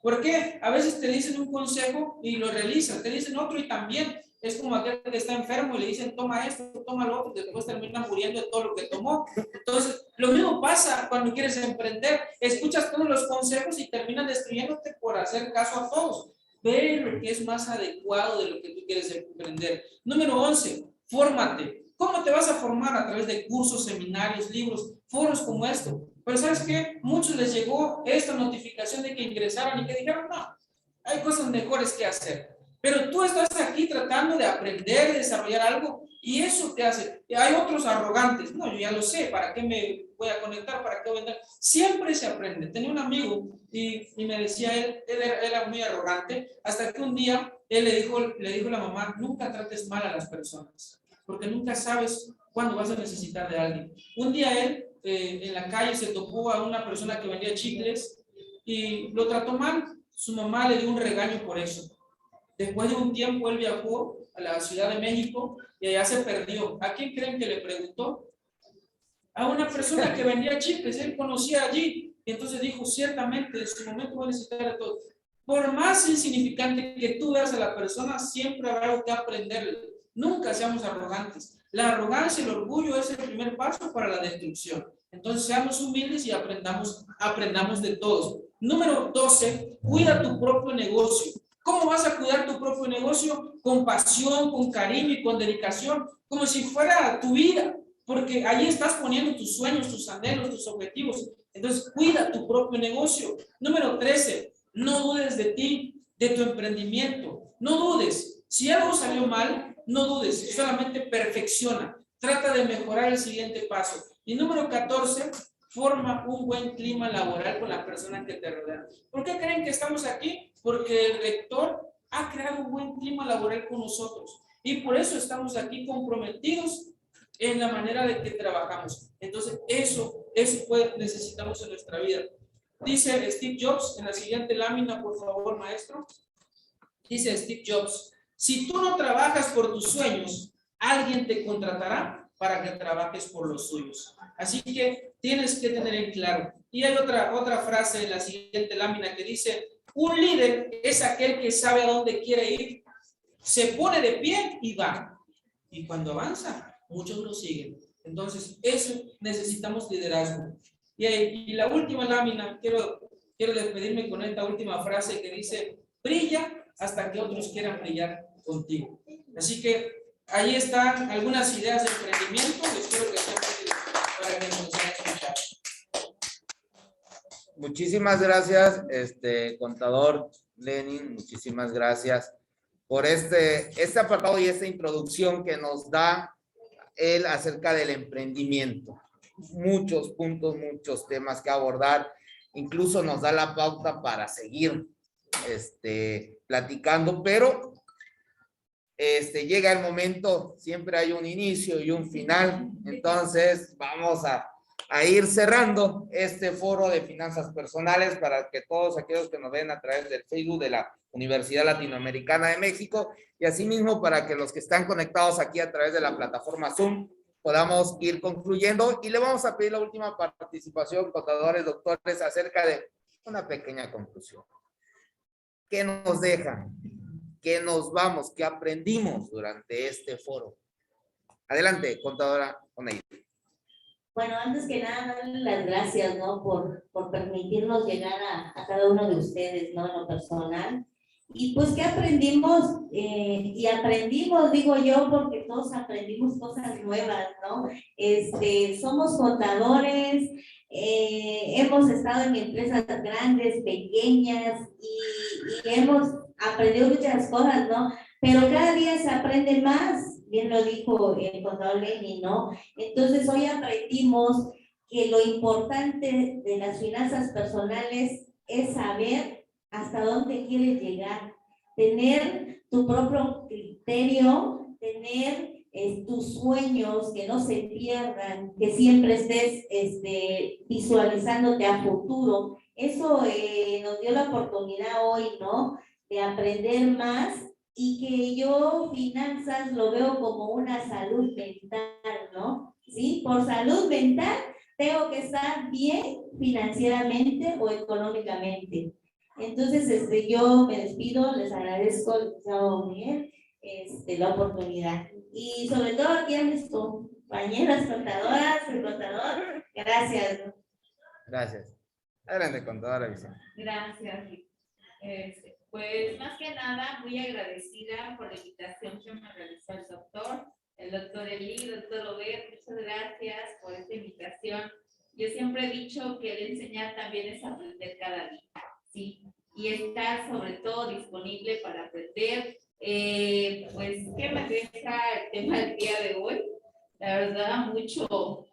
¿Por qué? A veces te dicen un consejo y lo realizas, te dicen otro y también. Es como aquel que está enfermo y le dicen toma esto, toma lo otro, después termina muriendo de todo lo que tomó. Entonces, lo mismo pasa cuando quieres emprender. Escuchas todos los consejos y terminan destruyéndote por hacer caso a todos. Ve lo que es más adecuado de lo que tú quieres emprender. Número 11, fórmate. ¿Cómo te vas a formar? A través de cursos, seminarios, libros, foros como esto. Pero ¿sabes qué? Muchos les llegó esta notificación de que ingresaron y que dijeron, no, hay cosas mejores que hacer. Pero tú estás aquí tratando de aprender, de desarrollar algo, y eso te hace. Hay otros arrogantes. No, yo ya lo sé, ¿para qué me voy a conectar? ¿Para qué voy a entrar? Siempre se aprende. Tenía un amigo y me decía, él era muy arrogante, hasta que un día él le dijo a la mamá, nunca trates mal a las personas, porque nunca sabes cuándo vas a necesitar de alguien. Un día él en la calle se topó a una persona que vendía chicles y lo trató mal. Su mamá le dio un regaño por eso. Después de un tiempo él viajó a la Ciudad de México y allá se perdió. ¿A quién creen que le preguntó? A una persona que vendía chicles, él conocía allí. Y entonces dijo, ciertamente, en su momento voy a necesitar a todos. Por más insignificante que tú veas a la persona, siempre habrá algo que aprenderle. Nunca seamos arrogantes. La arrogancia y el orgullo es el primer paso para la destrucción. Entonces seamos humildes y aprendamos de todos. Número 12, cuida tu propio negocio. ¿Cómo vas a cuidar tu propio negocio? Con pasión, con cariño y con dedicación, como si fuera tu vida, porque ahí estás poniendo tus sueños, tus anhelos, tus objetivos. Entonces, cuida tu propio negocio. Número 13, no dudes de ti, de tu emprendimiento. No dudes. Si algo salió mal, no dudes, solamente perfecciona. Trata de mejorar el siguiente paso. Y número 14, forma un buen clima laboral con la persona que te rodea. ¿Por qué creen que estamos aquí? Porque el rector ha creado un buen clima laboral con nosotros. Y por eso estamos aquí comprometidos en la manera de que trabajamos. Entonces, eso necesitamos en nuestra vida. Dice Steve Jobs, en la siguiente lámina, por favor, maestro. Dice Steve Jobs, si tú no trabajas por tus sueños, alguien te contratará para que trabajes por los suyos. Así que tienes que tener en claro. Y hay otra frase en la siguiente lámina que dice, un líder es aquel que sabe a dónde quiere ir, se pone de pie y va. Y cuando avanza, muchos lo siguen. Entonces, eso necesitamos liderazgo. Y la última lámina, quiero despedirme con esta última frase que dice, brilla hasta que otros quieran brillar contigo. Así que ahí están algunas ideas de emprendimiento. Espero que estén para que nos vayan a escuchar. Muchísimas gracias, contador Lenin, muchísimas gracias por este apartado y esta introducción que nos da él acerca del emprendimiento. muchos puntos, muchos temas que abordar. Incluso nos da la pauta para seguir platicando, pero llega el momento, siempre hay un inicio y un final. Entonces vamos a ir cerrando este foro de finanzas personales para que todos aquellos que nos ven a través del Facebook de la Universidad Latinoamericana de México y asimismo para que los que están conectados aquí a través de la plataforma Zoom podamos ir concluyendo, y le vamos a pedir la última participación, contadores, doctores, acerca de una pequeña conclusión. ¿Qué nos deja? ¿Qué nos vamos? ¿Qué aprendimos durante este foro? Adelante, contadora Oneida. Bueno, antes que nada, darle las gracias, ¿no? Por permitirnos llegar a cada uno de ustedes, ¿no? En lo personal. Y pues, ¿qué aprendimos? Y aprendimos, digo yo, porque todos aprendimos cosas nuevas, ¿no? Somos contadores, hemos estado en empresas grandes, pequeñas, y hemos aprendido muchas cosas, ¿no? Pero cada día se aprende más, bien lo dijo el contador Lenny, ¿no? Entonces, hoy aprendimos que lo importante de las finanzas personales es saber hasta dónde quieres llegar, tener tu propio criterio, tener tus sueños que no se pierdan, que siempre estés visualizándote a futuro. Eso nos dio la oportunidad hoy, ¿no? De aprender más, y que yo finanzas lo veo como una salud mental, ¿no? ¿Sí? Por salud mental tengo que estar bien financieramente o económicamente. Entonces, yo me despido, les agradezco, licenciado Miguel, la oportunidad. Y sobre todo aquí a mis compañeras contadoras, el contador, gracias. Gracias. Adelante, contadora Vicente. Gracias. Pues más que nada, muy agradecida por la invitación que me realizó el doctor Eli, doctor Robert, muchas gracias por esta invitación. Yo siempre he dicho que el enseñar también es aprender cada día, ¿sí? Y estar sobre todo disponible para aprender. Pues, ¿qué me deja el tema del día de hoy? La verdad, mucho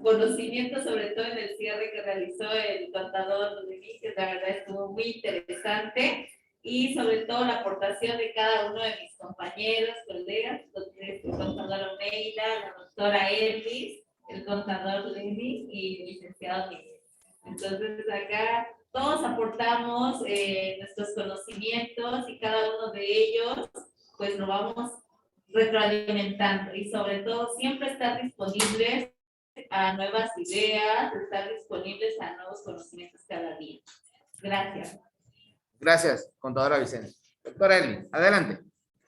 conocimiento, sobre todo en el cierre que realizó el contador Luis, que la verdad estuvo muy interesante, y sobre todo la aportación de cada uno de mis compañeros, colegas, el contador Oneida, la doctora Elvis, el contador Lenny y el licenciado Miguel. Entonces acá todos aportamos nuestros conocimientos, y cada uno de ellos pues lo vamos retroalimentando, y sobre todo siempre estar disponibles a nuevas ideas, estar disponibles a nuevos conocimientos cada día. Gracias. Gracias, contadora Vicente. Doctora Eli, adelante.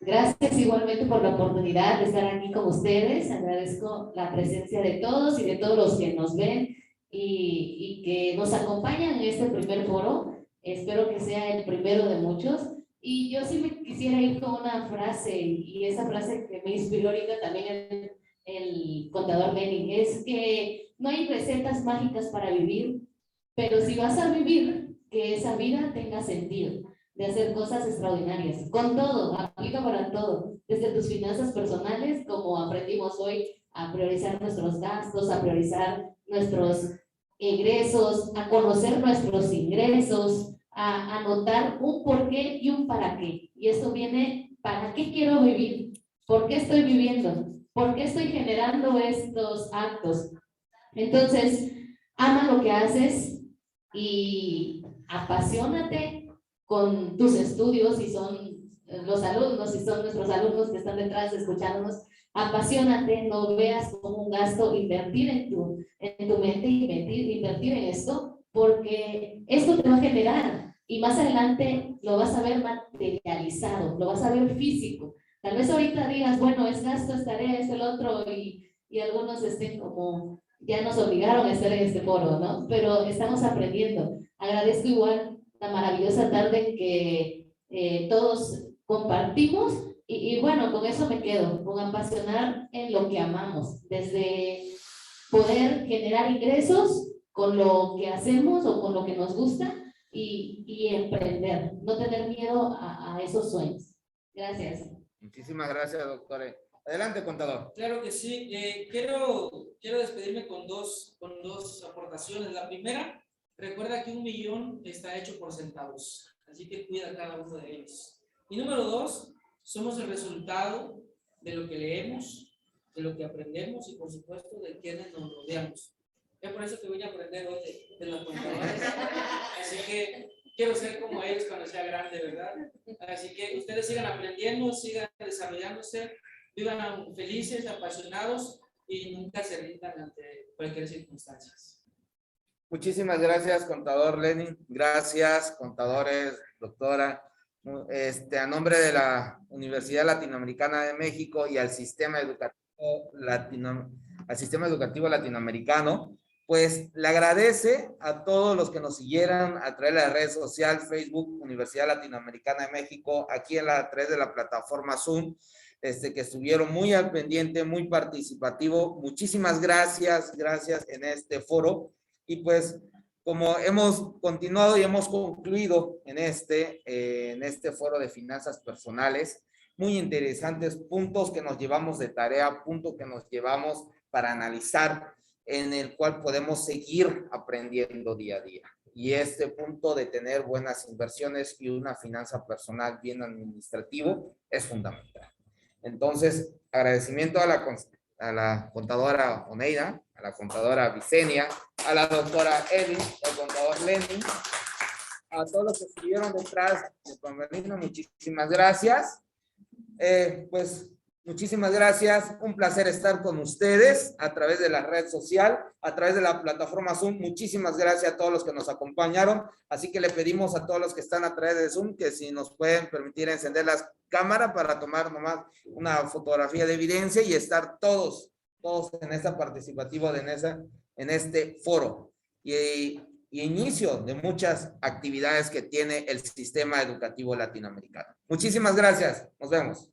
Gracias igualmente por la oportunidad de estar aquí con ustedes. Agradezco la presencia de todos y de todos los que nos ven y que nos acompañan en este primer foro. Espero que sea el primero de muchos. Y yo sí me quisiera ir con una frase, y esa frase que me inspiró ahorita también el contador Benning, es que no hay recetas mágicas para vivir, pero si vas a vivir, que esa vida tenga sentido, de hacer cosas extraordinarias, con todo, aplica para todo, desde tus finanzas personales, como aprendimos hoy, a priorizar nuestros gastos, a priorizar nuestros ingresos, a conocer nuestros ingresos, a anotar un por qué y un para qué. Y esto viene, ¿para qué quiero vivir? ¿Por qué estoy viviendo? ¿Por qué estoy generando estos actos? Entonces, ama lo que haces y apasionate con tus estudios, si son los alumnos, si son nuestros alumnos que están detrás escuchándonos. Apasionate, no veas como un gasto invertir en tu mente, invertir en esto, porque esto te va a generar, y más adelante lo vas a ver materializado, lo vas a ver físico. Tal vez ahorita digas, bueno, es gasto, es tarea, es el otro, y algunos estén como, ya nos obligaron a estar en este foro, ¿no? Pero estamos aprendiendo. Agradezco igual la maravillosa tarde que todos compartimos, y bueno, con eso me quedo, con apasionar en lo que amamos, desde poder generar ingresos con lo que hacemos o con lo que nos gusta, y emprender, no tener miedo a esos sueños. Gracias. Muchísimas gracias, doctora Adelante, contador. Claro que sí. Quiero despedirme con dos aportaciones. La primera, recuerda que 1 millón está hecho por centavos, así que cuida cada uno de ellos. Y número 2, somos el resultado de lo que leemos, de lo que aprendemos y por supuesto de quienes nos rodeamos. Es por eso que voy a aprender hoy de los contadores. Así que quiero ser como ellos cuando sea grande, ¿verdad? Así que ustedes sigan aprendiendo, sigan desarrollándose, vivan felices, apasionados y nunca se rindan ante cualquier circunstancia. Muchísimas gracias, contador Lenin. Gracias, contadores, doctora. A nombre de la Universidad Latinoamericana de México y al sistema educativo latinoamericano, pues le agradece a todos los que nos siguieran a través de la red social Facebook Universidad Latinoamericana de México, aquí a través de la plataforma Zoom, que estuvieron muy al pendiente, muy participativo. Muchísimas gracias en este foro. Y pues, como hemos continuado y hemos concluido en este foro de finanzas personales, muy interesantes puntos que nos llevamos de tarea, puntos que nos llevamos para analizar, en el cual podemos seguir aprendiendo día a día. Y este punto de tener buenas inversiones y una finanza personal bien administrativo es fundamental. Entonces, agradecimiento a la contadora Oneida, a la contadora Vicenia, a la doctora Eli, al contador Lenin, a todos los que estuvieron detrás de Converino, muchísimas gracias. Pues muchísimas gracias, un placer estar con ustedes a través de la red social, a través de la plataforma Zoom. Muchísimas gracias a todos los que nos acompañaron, así que le pedimos a todos los que están a través de Zoom que si nos pueden permitir encender las cámaras para tomar nomás una fotografía de evidencia y estar todos en esta participativa en este foro y inicio de muchas actividades que tiene el sistema educativo latinoamericano. Muchísimas gracias, nos vemos.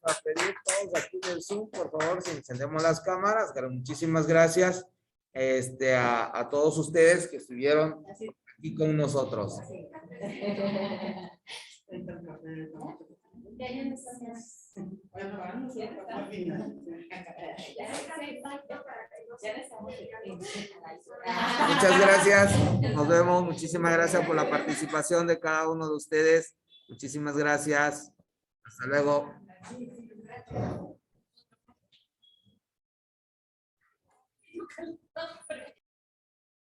Vamos a pedir todos aquí del Zoom, por favor, si encendemos las cámaras. Muchísimas gracias a todos ustedes que estuvieron aquí con nosotros. Muchas gracias, nos vemos. Muchísimas gracias por la participación de cada uno de ustedes. Muchísimas gracias. Hasta luego.